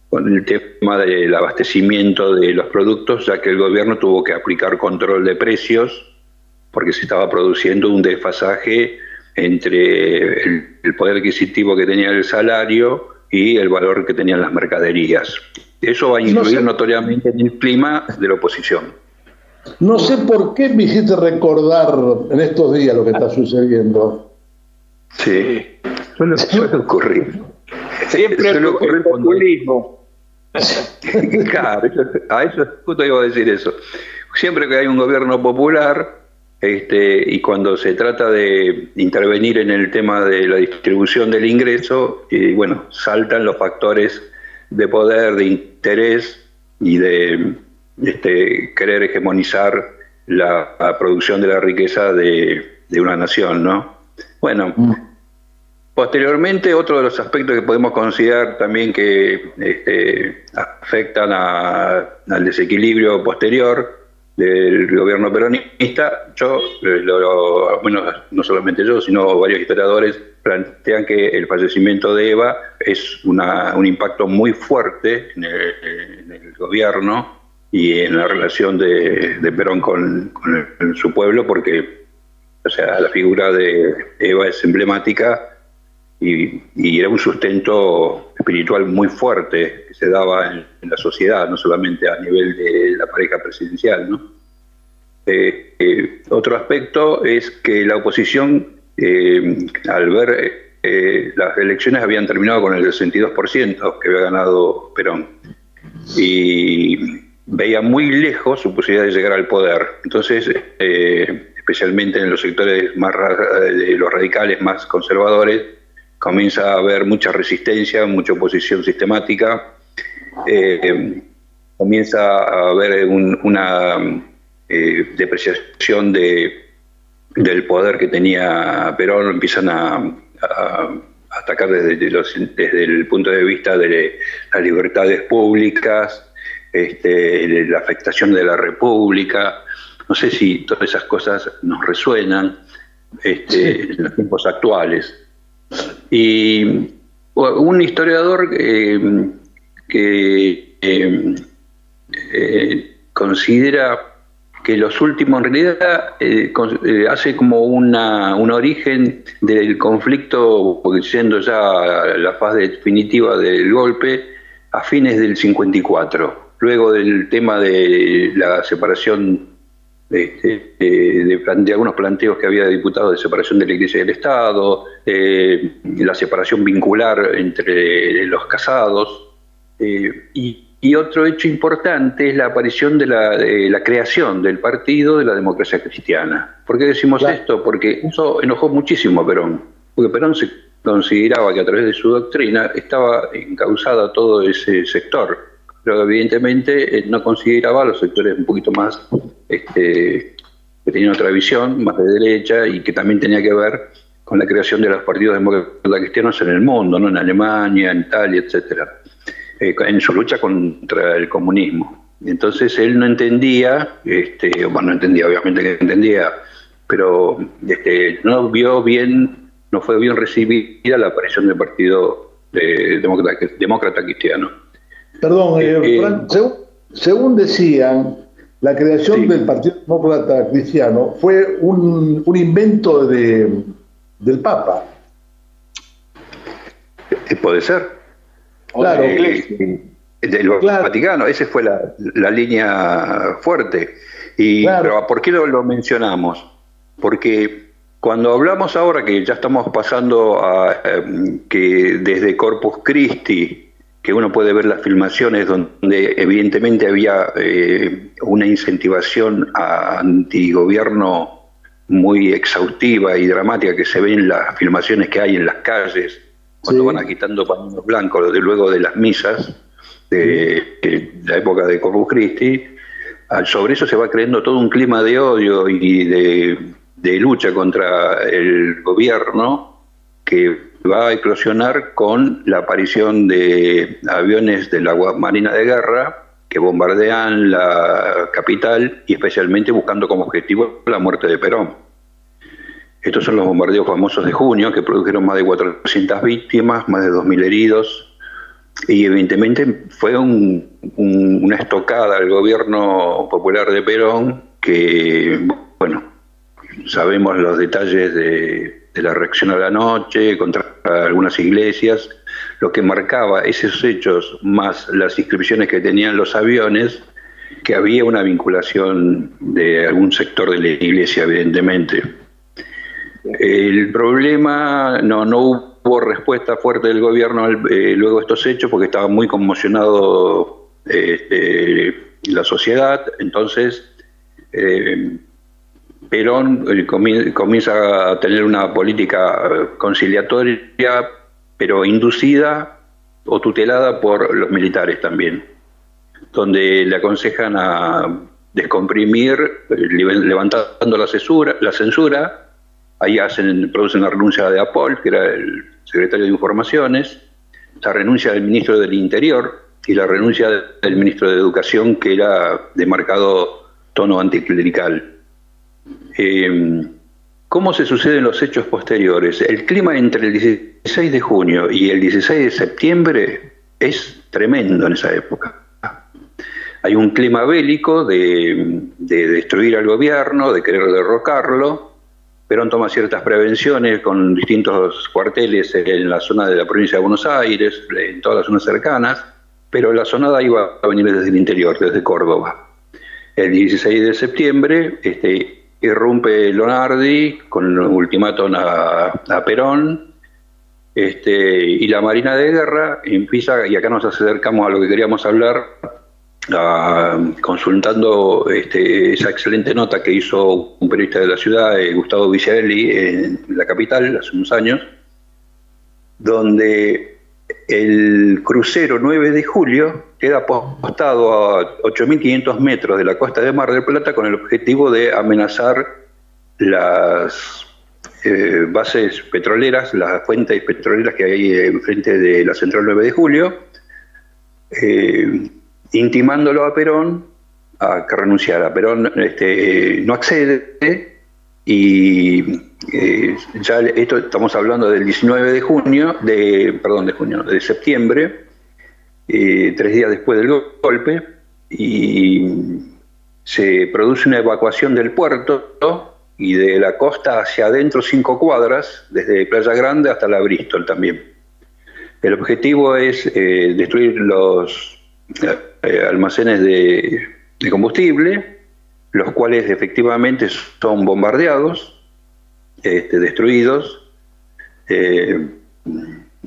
con el tema del abastecimiento de los productos, ya que el gobierno tuvo que aplicar control de precios porque se estaba produciendo un desfasaje entre el poder adquisitivo que tenía el salario y el valor que tenían las mercaderías. Eso va a influir notoriamente en el clima de la oposición. No sé por qué me hiciste recordar en estos días lo que está sucediendo. Sí, suele ocurrir. Siempre suele ocurrir el populismo. Claro, a eso justo iba a decir eso. Siempre que hay un gobierno popular, y cuando se trata de intervenir en el tema de la distribución del ingreso, bueno, saltan los factores de poder, de interés y de querer hegemonizar la producción de la riqueza de una nación, ¿no? Bueno, posteriormente, otro de los aspectos que podemos considerar también que afectan al desequilibrio posterior del gobierno peronista, bueno, no solamente yo, sino varios historiadores plantean que el fallecimiento de Eva es un impacto muy fuerte en el gobierno y en la relación de Perón con su pueblo, porque, o sea, la figura de Eva es emblemática y era un sustento espiritual muy fuerte que se daba en la sociedad, no solamente a nivel de la pareja presidencial, ¿no? Otro aspecto es que la oposición, al ver las elecciones habían terminado con el 62% que había ganado Perón, y veía muy lejos su posibilidad de llegar al poder. Entonces, especialmente en los sectores más de los radicales más conservadores, comienza a haber mucha resistencia, mucha oposición sistemática, comienza a haber una depreciación del poder que tenía Perón, empiezan a atacar desde el punto de vista de las libertades públicas, de la afectación de la República. No sé si todas esas cosas nos resuenan en los tiempos actuales. Y un historiador que considera que los últimos, en realidad, hace como un origen del conflicto, siendo ya la fase definitiva del golpe, a fines del 54, luego del tema de la separación de algunos planteos que había de diputados de separación de la Iglesia y del Estado, la separación vincular entre los casados, y otro hecho importante es la aparición de la creación del Partido de la Democracia Cristiana. ¿Por qué decimos esto? Porque eso enojó muchísimo a Perón, porque Perón se consideraba que a través de su doctrina estaba encauzada todo ese sector, pero evidentemente no consideraba a los sectores un poquito más que tenían otra visión, más de derecha, y que también tenía que ver con la creación de los partidos demócratas cristianos en el mundo, ¿no? En Alemania, en Italia, etcétera, en su lucha contra el comunismo. Entonces él no entendía, no entendía, obviamente que entendía, pero no fue bien recibida la aparición del Partido Demócrata Cristiano. Perdón, Frank, según decían, la creación del Partido Demócrata Cristiano fue un invento del Papa. Puede ser. Claro, del Vaticano, esa fue la línea fuerte. Pero ¿por qué lo mencionamos? Porque cuando hablamos ahora que ya estamos pasando a que desde Corpus Christi, que uno puede ver las filmaciones donde evidentemente había una incentivación antigobierno muy exhaustiva y dramática, que se ven en las filmaciones que hay en las calles cuando van agitando pañuelos blancos luego de las misas de la época de Corpus Christi. Sobre eso se va creando todo un clima de odio y de lucha contra el gobierno, que va a eclosionar con la aparición de aviones de la Marina de Guerra que bombardean la capital, y especialmente buscando como objetivo la muerte de Perón. Estos son los bombardeos famosos de junio, que produjeron más de 400 víctimas, más de 2.000 heridos, y evidentemente fue una estocada al gobierno popular de Perón, que, bueno, sabemos los detalles de la reacción a la noche contra algunas iglesias. Lo que marcaba esos hechos, más las inscripciones que tenían los aviones, que había una vinculación de algún sector de la iglesia, evidentemente. El problema, no hubo respuesta fuerte del gobierno luego de estos hechos, porque estaba muy conmocionado la sociedad. Entonces Perón comienza a tener una política conciliatoria, pero inducida o tutelada por los militares también, donde le aconsejan a descomprimir, levantando la censura. Ahí producen la renuncia de Apol, que era el secretario de Informaciones, la renuncia del ministro del Interior y la renuncia del ministro de Educación, que era de marcado tono anticlerical. ¿Cómo se suceden los hechos posteriores? El clima entre el 16 de junio y el 16 de septiembre es tremendo en esa época. Hay un clima bélico de destruir al gobierno, de querer derrocarlo. Perón toma ciertas prevenciones con distintos cuarteles en la zona de la provincia de Buenos Aires, en todas las zonas cercanas, pero la sonada iba a venir desde el interior, desde Córdoba. El 16 de septiembre irrumpe Lonardi con un ultimátum a Perón, y la Marina de Guerra empieza, y acá nos acercamos a lo que queríamos hablar, consultando esa excelente nota que hizo un periodista de la ciudad, Gustavo Villaelli, en la capital hace unos años, donde el crucero 9 de julio queda apostado a 8.500 metros de la costa de Mar del Plata con el objetivo de amenazar las bases petroleras, las fuentes petroleras que hay enfrente de la central 9 de julio, intimándolo a Perón a que renunciara. Perón no accede, y ya esto estamos hablando del 19 de septiembre, 3 días después del golpe, y se produce una evacuación del puerto y de la costa hacia adentro 5 cuadras, desde Playa Grande hasta la Bristol también. El objetivo es destruir los almacenes de combustible, los cuales efectivamente son bombardeados, destruidos.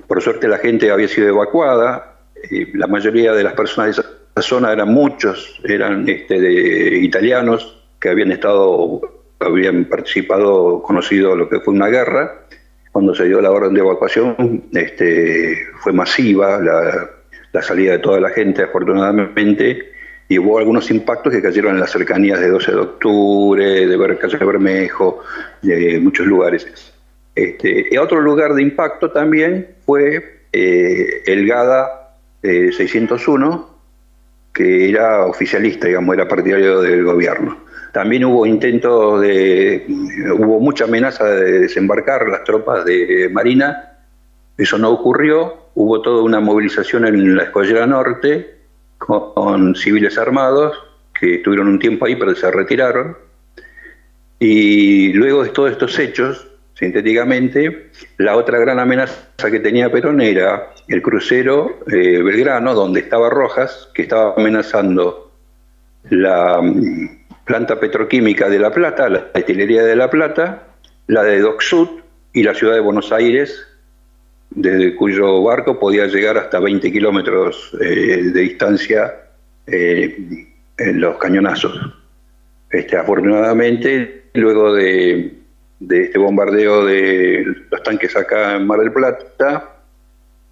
Por suerte la gente había sido evacuada, la mayoría de las personas de esa zona eran italianos que habían participado, conocido lo que fue una guerra. Cuando se dio la orden de evacuación, fue masiva la salida de toda la gente, afortunadamente, y hubo algunos impactos que cayeron en las cercanías de 12 de octubre, de Calle Bermejo, de muchos lugares. Y otro lugar de impacto también fue el GADA 601, que era oficialista, digamos, era partidario del gobierno. También hubo hubo mucha amenaza de desembarcar las tropas de Marina, eso no ocurrió, hubo toda una movilización en la Escollera Norte con civiles armados que estuvieron un tiempo ahí pero se retiraron, y luego de todos estos hechos, sintéticamente, la otra gran amenaza que tenía Perón era el crucero Belgrano, donde estaba Rojas, que estaba amenazando la planta petroquímica de La Plata, la destilería de La Plata, la de Dock Sud y la ciudad de Buenos Aires, desde cuyo barco podía llegar hasta 20 kilómetros de distancia en los cañonazos. Afortunadamente, luego de este bombardeo de los tanques acá en Mar del Plata,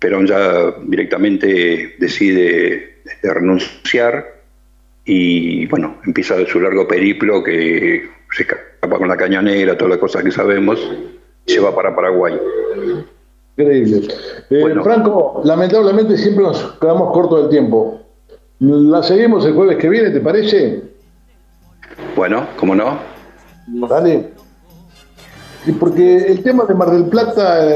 Perón ya directamente decide renunciar y bueno, empieza su largo periplo, que se escapa con la cañonera, todas las cosas que sabemos, y se va para Paraguay. Increíble. Bueno, Franco, lamentablemente siempre nos quedamos cortos del tiempo. ¿La seguimos el jueves que viene, te parece? Bueno, ¿cómo no? Dale. Sí, porque el tema de Mar del Plata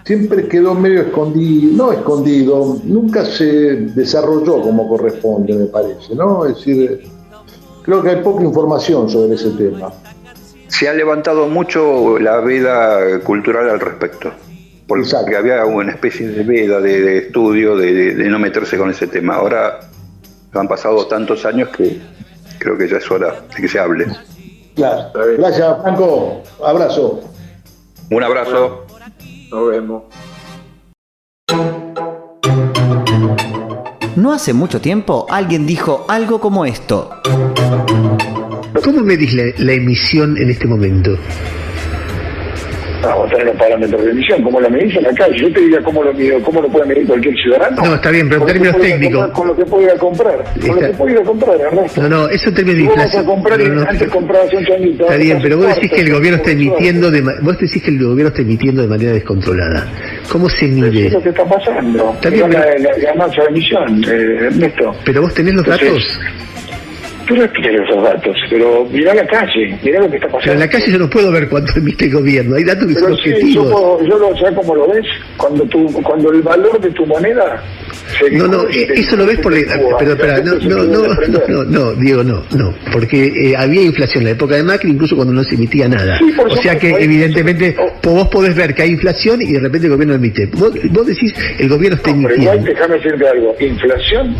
siempre quedó medio escondido, nunca se desarrolló como corresponde, me parece, ¿no? Es decir, creo que hay poca información sobre ese tema. Se ha levantado mucho la veda cultural al respecto, porque había una especie de veda de estudio de no meterse con ese tema. Ahora han pasado tantos años que creo que ya es hora de que se hable. Claro. Gracias, Franco. Abrazo. Un abrazo. Nos vemos. No hace mucho tiempo alguien dijo algo como esto. ¿Cómo medís la emisión en este momento? Vamos a tener los parámetros de emisión, como la medís en la calle. Yo te diría cómo lo mido, cómo lo puede medir cualquier ciudadano. No, está bien, pero en términos técnicos. Con lo que puede ir a comprar. Con lo que puede ir a comprar, Ernesto. No, eso en términos de inflación. Vos vas a comprar antes comprabas un changuito. Está bien, pero vos decís que el gobierno está emitiendo de manera descontrolada. ¿Cómo se mide? Eso es lo que está pasando. Está bien, la masa de emisión, Ernesto. Pero vos tenés los datos. Pero es que tenés esos datos, pero mirá la calle, mirá lo que está pasando. Pero en la calle yo no puedo ver cuánto emite el gobierno, hay datos que son objetivos. ¿Sabes cómo lo ves? Cuando el valor de tu moneda... eso lo ves por... Pero espera, no, Diego, no, porque había inflación en la época de Macri, incluso cuando no se emitía nada. Sí, o sea que evidentemente vos podés ver que hay inflación y de repente el gobierno emite. Vos decís, el gobierno está emitiendo. Pero igual déjame decirte algo, inflación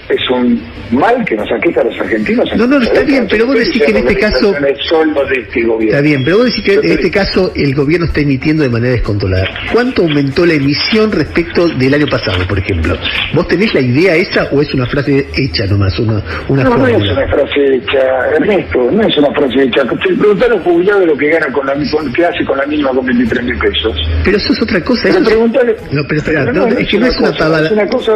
es un mal que nos aqueja a los argentinos. No, está bien, pero vos decís que en este caso... Está bien, pero vos decís que en este caso el gobierno está emitiendo de manera descontrolada. ¿Cuánto aumentó la emisión respecto del año pasado, por ejemplo? ¿Vos tenés la idea esa o es una frase hecha nomás, una fórmula? No es una frase hecha, Ernesto, no es una frase hecha. Preguntar a los jubilados de lo que gana que hace con la mínima con 23.000 pesos. Pero eso es otra cosa. Pero preguntarle... No, pero espera, es que no es una pavada. Es una cosa...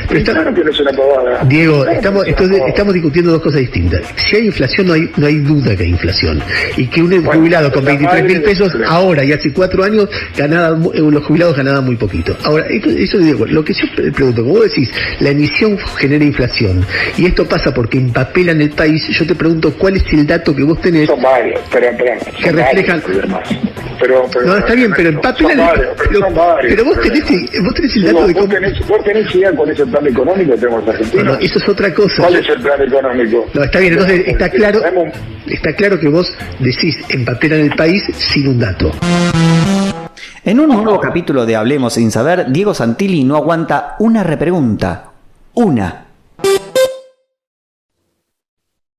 Claro que no es una pavada. Diego, estamos discutiendo dos cosas distintas. Si hay inflación, no hay duda que hay inflación. Y que un jubilado con 23.000 pesos ahora y hace 4 años los jubilados ganaban muy poquito. Ahora, eso digo, lo que yo pregunto, como vos decís, la emisión genera inflación y esto pasa porque empapelan el país. Yo te pregunto, ¿cuál es el dato que vos tenés? Son varios, que reflejan... No, está bien, pero empapelan... Pero vos tenés el dato de cómo... ¿Vos tenés idea con ese plan económico que tenemos los argentinos? bueno, eso es otra cosa. ¿Cuál es el plan económico? No, está bien, entonces está claro que vos decís empapelan el país sin un dato. En un nuevo capítulo de Hablemos sin saber, Diego Santilli no aguanta una repregunta. Una.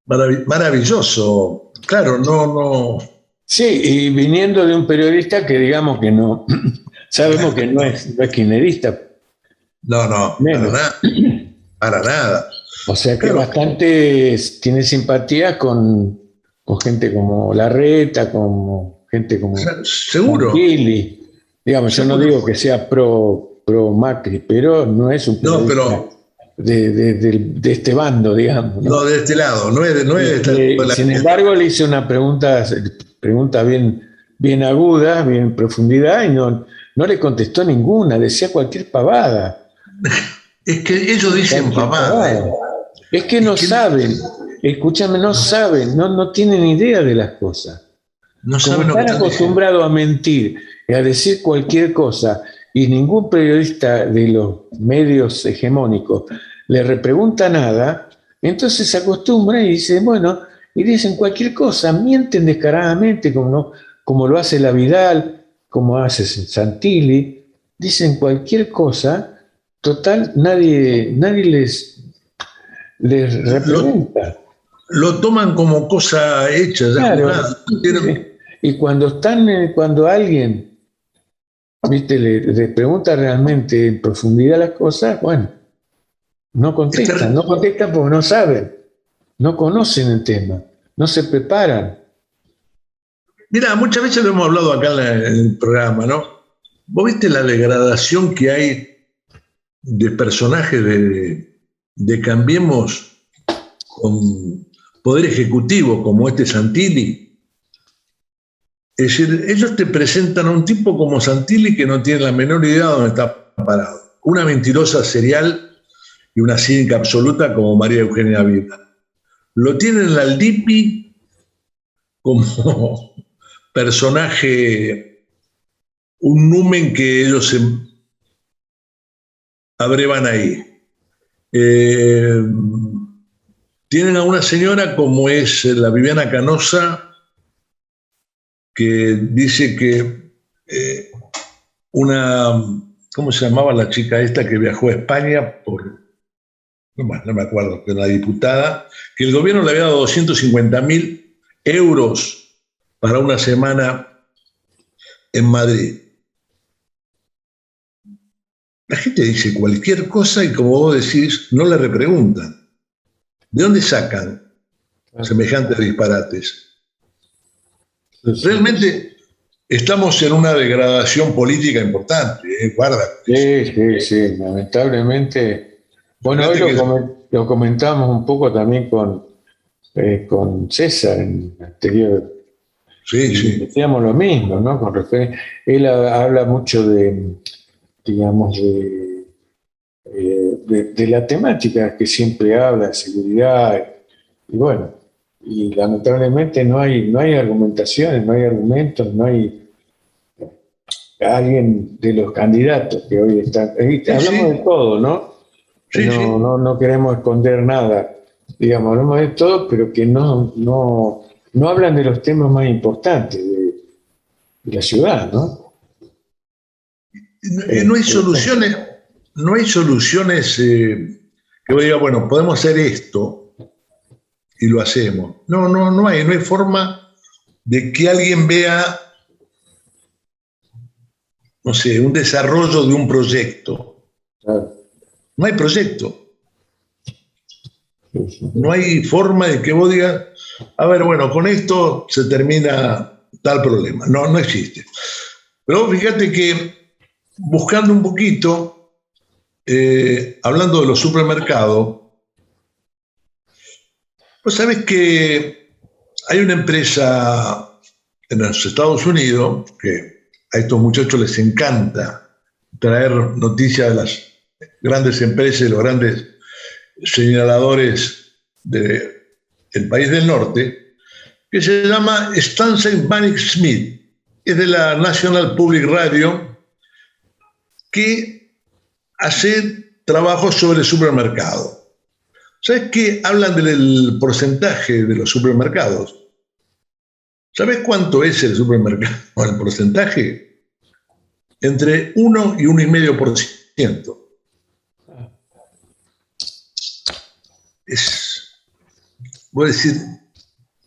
Maravilloso. Claro, no. Sí, y viniendo de un periodista que digamos que no, sabemos que no es kirchnerista. No, para nada. O sea que bastante tiene simpatía con gente como Larreta, como gente como seguro. Santilli. Digamos, yo no digo que sea pro Macri, pero no es un periodista de este bando, digamos. No, de este lado, no es de sin embargo, le hice una pregunta bien aguda, bien en profundidad, y no le contestó ninguna, decía cualquier pavada. Es que ellos dicen pavada. Es que no saben, escúchame, no saben, no tienen idea de las cosas. No Como saben lo que están acostumbrados a mentir y a decir cualquier cosa, y ningún periodista de los medios hegemónicos le repregunta nada, entonces se acostumbra y dice, bueno, y dicen cualquier cosa, mienten descaradamente, como lo hace la Vidal, como hace Santilli, dicen cualquier cosa, total, nadie les repregunta. Lo toman como cosa hecha, ya. Claro. Y cuando alguien, viste, le pregunta realmente en profundidad las cosas, bueno, no contestan porque no saben, no conocen el tema, no se preparan. Mira, muchas veces lo hemos hablado acá en el programa, ¿no? ¿Vos viste la degradación que hay de personajes de Cambiemos con poder ejecutivo como este Santilli? Es decir, ellos te presentan a un tipo como Santilli que no tiene la menor idea de dónde está parado. Una mentirosa serial y una cínica absoluta como María Eugenia Vidal. Lo tienen al DIPI como personaje, un numen que ellos se abrevan ahí. Tienen a una señora como es la Viviana Canosa, que dice que ¿cómo se llamaba la chica esta que viajó a España no me acuerdo, que una diputada, que el gobierno le había dado 250.000 euros para una semana en Madrid? La gente dice cualquier cosa y, como vos decís, no le repreguntan. ¿De dónde sacan semejantes disparates? Realmente estamos en una degradación política importante, guarda. Sí, lamentablemente. Bueno, hoy lo comentamos un poco también con César en el anterior. Sí. Decíamos lo mismo, ¿no? Él habla mucho de la temática que siempre habla, seguridad, y bueno, y lamentablemente no hay argumentaciones, no hay argumentos, no hay alguien de los candidatos que hoy están. Hablamos de todo, ¿no? No queremos esconder nada, digamos, hablamos de todo, pero que no hablan de los temas más importantes de la ciudad, ¿no? No hay soluciones que vos digas, bueno, podemos hacer esto y lo hacemos. No hay forma de que alguien vea, no sé, un desarrollo de un proyecto. Claro. No hay proyecto. No hay forma de que vos digas, a ver, bueno, con esto se termina tal problema. No existe. Pero fíjate que buscando un poquito, hablando de los supermercados, pues sabes que hay una empresa en los Estados Unidos que a estos muchachos les encanta traer noticias de las grandes empresas, los grandes señaladores del país del norte, que se llama Stanley Bannick Smith, es de la National Public Radio, que hace trabajos sobre el supermercado. ¿Sabes qué? Hablan del porcentaje de los supermercados. ¿Sabes cuánto es el supermercado? El porcentaje. Entre 1 y 1,5%. Voy a decir,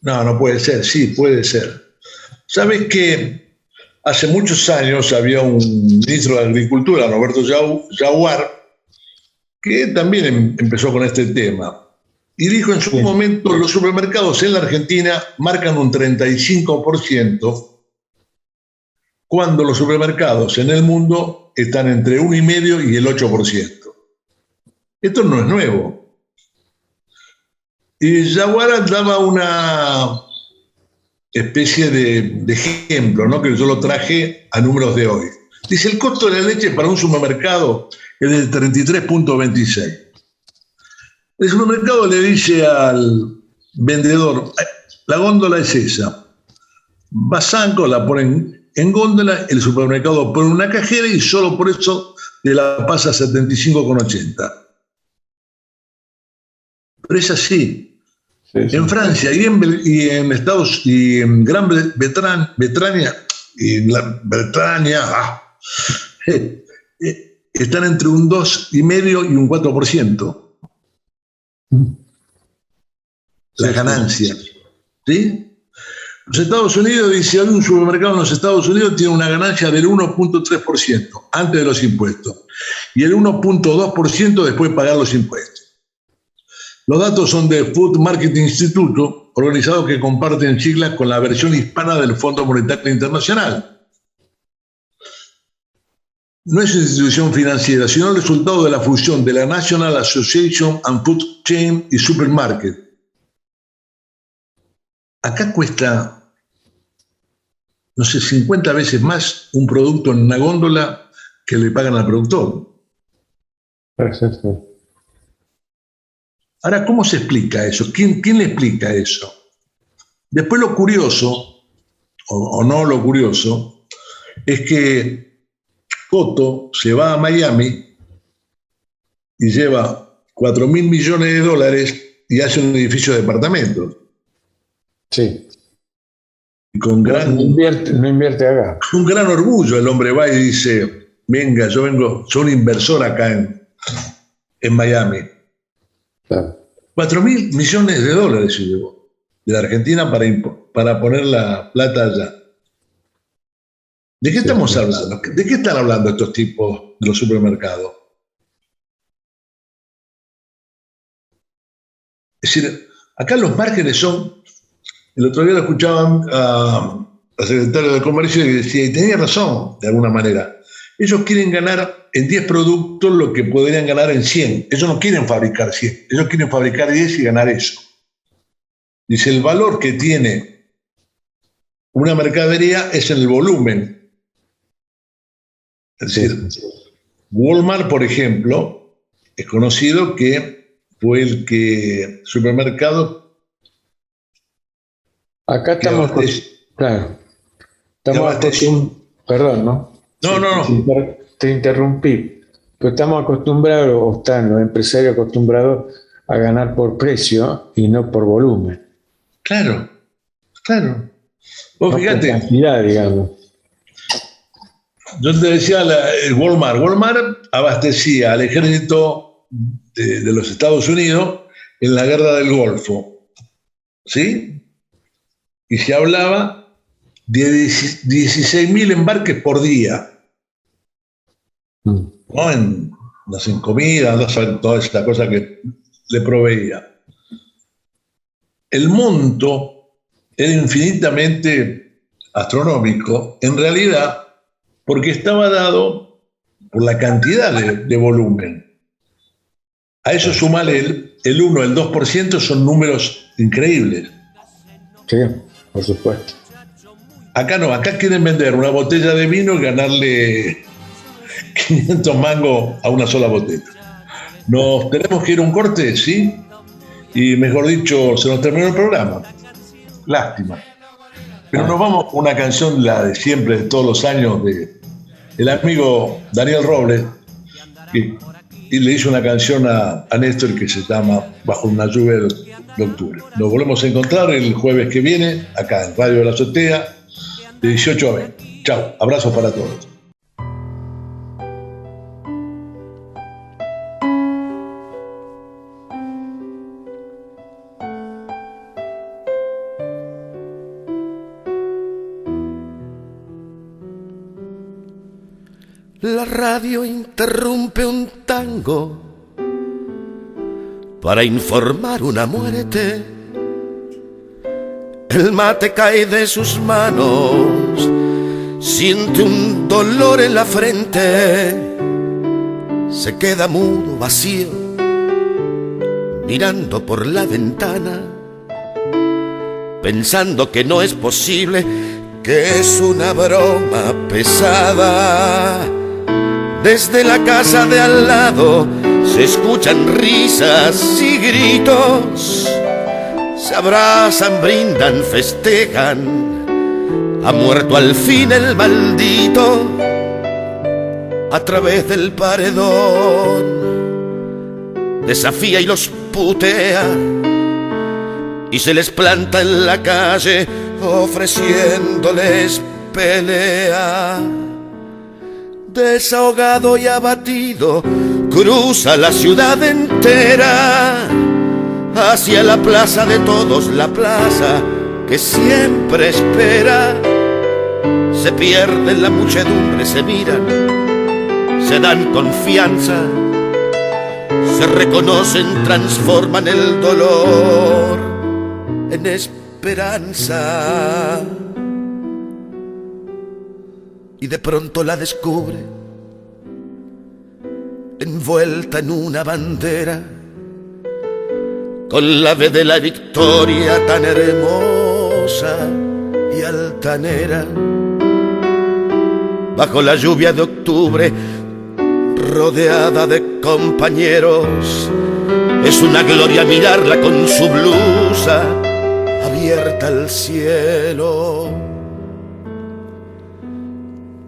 no puede ser, sí, puede ser. ¿Sabes que hace muchos años había un ministro de Agricultura, Roberto Jaguar, que también empezó con este tema? Y dijo en su momento, los supermercados en la Argentina marcan un 35%, cuando los supermercados en el mundo están entre 1,5% y el 8%. Esto no es nuevo. Y Jaguar daba una especie de ejemplo, ¿no? Que yo lo traje a números de hoy. Dice, el costo de la leche para un supermercado es de 33,26. El supermercado le dice al vendedor, la góndola es esa. Basanco la ponen en góndola, el supermercado pone una cajera y solo por eso te la pasa a 75,80. Pero es así. En Francia y en Estados y en Gran Bretaña están entre un 2,5% y un 4%. Las ganancias. ¿Sí? Los Estados Unidos, dice, hay un supermercado en los Estados Unidos tiene una ganancia del 1,3% antes de los impuestos y el 1,2% después de pagar los impuestos. Los datos son de Food Marketing Institute, organizado que comparten siglas con la versión hispana del Fondo Monetario Internacional. No es una institución financiera, sino el resultado de la fusión de la National Association and Food Chain y Supermarket. Acá cuesta, no sé, 50 veces más un producto en una góndola que le pagan al productor. Perfecto. Ahora, ¿cómo se explica eso? ¿Quién le explica eso? Después lo curioso, o no lo curioso, es que Cotto se va a Miami y lleva $4.000 millones y hace un edificio de departamentos. Sí. Y con no invierte acá. Un gran orgullo el hombre va y dice, venga, soy un inversor acá en Miami. Claro. $4.000 millones se llevó de la Argentina para poner la plata allá. ¿De qué estamos hablando? ¿De qué están hablando estos tipos de los supermercados? Es decir, acá los márgenes son... El otro día lo escuchaban al secretario de Comercio y decía, y tenía razón, de alguna manera. Ellos quieren ganar en 10 productos lo que podrían ganar en 100. Ellos no quieren fabricar 100, ellos quieren fabricar 10 y ganar eso. Dice, el valor que tiene una mercadería es en el volumen. Es decir, Walmart, por ejemplo, es conocido que fue el supermercado. Acá estamos, claro. Estamos perdón, ¿no? No. Te interrumpí. Pero estamos acostumbrados, o están los empresarios acostumbrados a ganar por precio y no por volumen. Claro. Vos no fíjate. Por cantidad, digamos. Yo te decía, Walmart abastecía al ejército de los Estados Unidos en la guerra del Golfo. ¿Sí? Y se hablaba de 16.000 embarques por día. No en comida, toda esta cosa que le proveía. El monto era infinitamente astronómico, en realidad, porque estaba dado por la cantidad de volumen. A eso sumale el 1, el 2%, son números increíbles. Sí, por supuesto. Acá no, acá quieren vender una botella de vino y ganarle 500 mangos a una sola botella. Nos tenemos que ir a un corte, ¿sí? Y mejor dicho, se nos terminó el programa. Lástima. Pero nos vamos con una canción, la de siempre, de todos los años, del amigo Daniel Robles, que y le hizo una canción a Néstor que se llama Bajo una lluvia de octubre. Nos volvemos a encontrar el jueves que viene, acá en Radio de la Azotea, de 18 a 20. Chao, abrazos para todos. La radio interrumpe un tango para informar una muerte. El mate cae de sus manos, siente un dolor en la frente, se queda mudo, vacío, mirando por la ventana, pensando que no es posible, que es una broma pesada. Desde la casa de al lado se escuchan risas y gritos, se abrazan, brindan, festejan. Ha muerto al fin el maldito a través del paredón. Desafía y los putea y se les planta en la calle ofreciéndoles pelea. Desahogado y abatido, cruza la ciudad entera hacia la plaza de todos, la plaza que siempre espera. Se pierde en la muchedumbre, se miran, se dan confianza, se reconocen, transforman el dolor en esperanza. Y de pronto la descubre, envuelta en una bandera, con la ave de la victoria tan hermosa y altanera. Bajo la lluvia de octubre, rodeada de compañeros, es una gloria mirarla con su blusa abierta al cielo.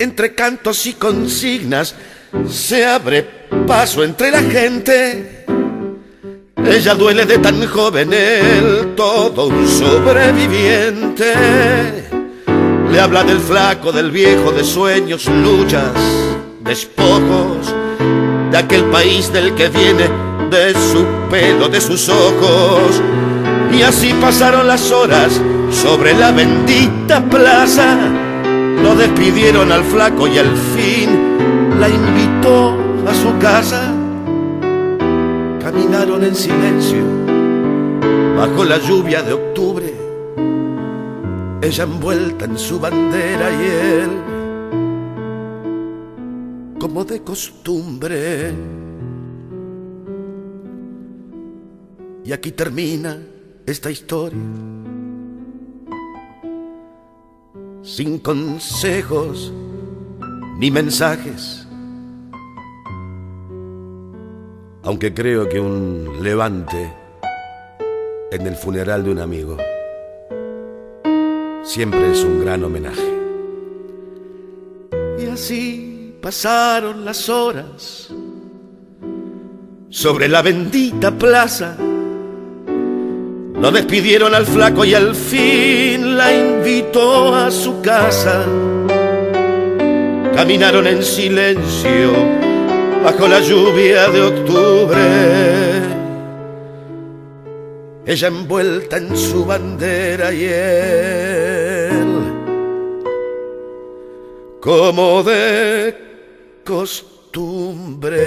Entre cantos y consignas se abre paso entre la gente. Ella duele de tan joven, él todo un sobreviviente. Le habla del flaco, del viejo, de sueños, luchas, despojos, de aquel país del que viene, de su pelo, de sus ojos. Y así pasaron las horas sobre la bendita plaza. Lo despidieron al flaco y al fin la invitó a su casa. Caminaron en silencio bajo la lluvia de octubre, ella envuelta en su bandera y él como de costumbre. Y aquí termina esta historia, sin consejos ni mensajes, aunque creo que un levante en el funeral de un amigo siempre es un gran homenaje. Y así pasaron las horas sobre la bendita plaza. Lo despidieron al flaco y al fin la invitó a su casa. Caminaron en silencio bajo la lluvia de octubre, ella envuelta en su bandera y él como de costumbre.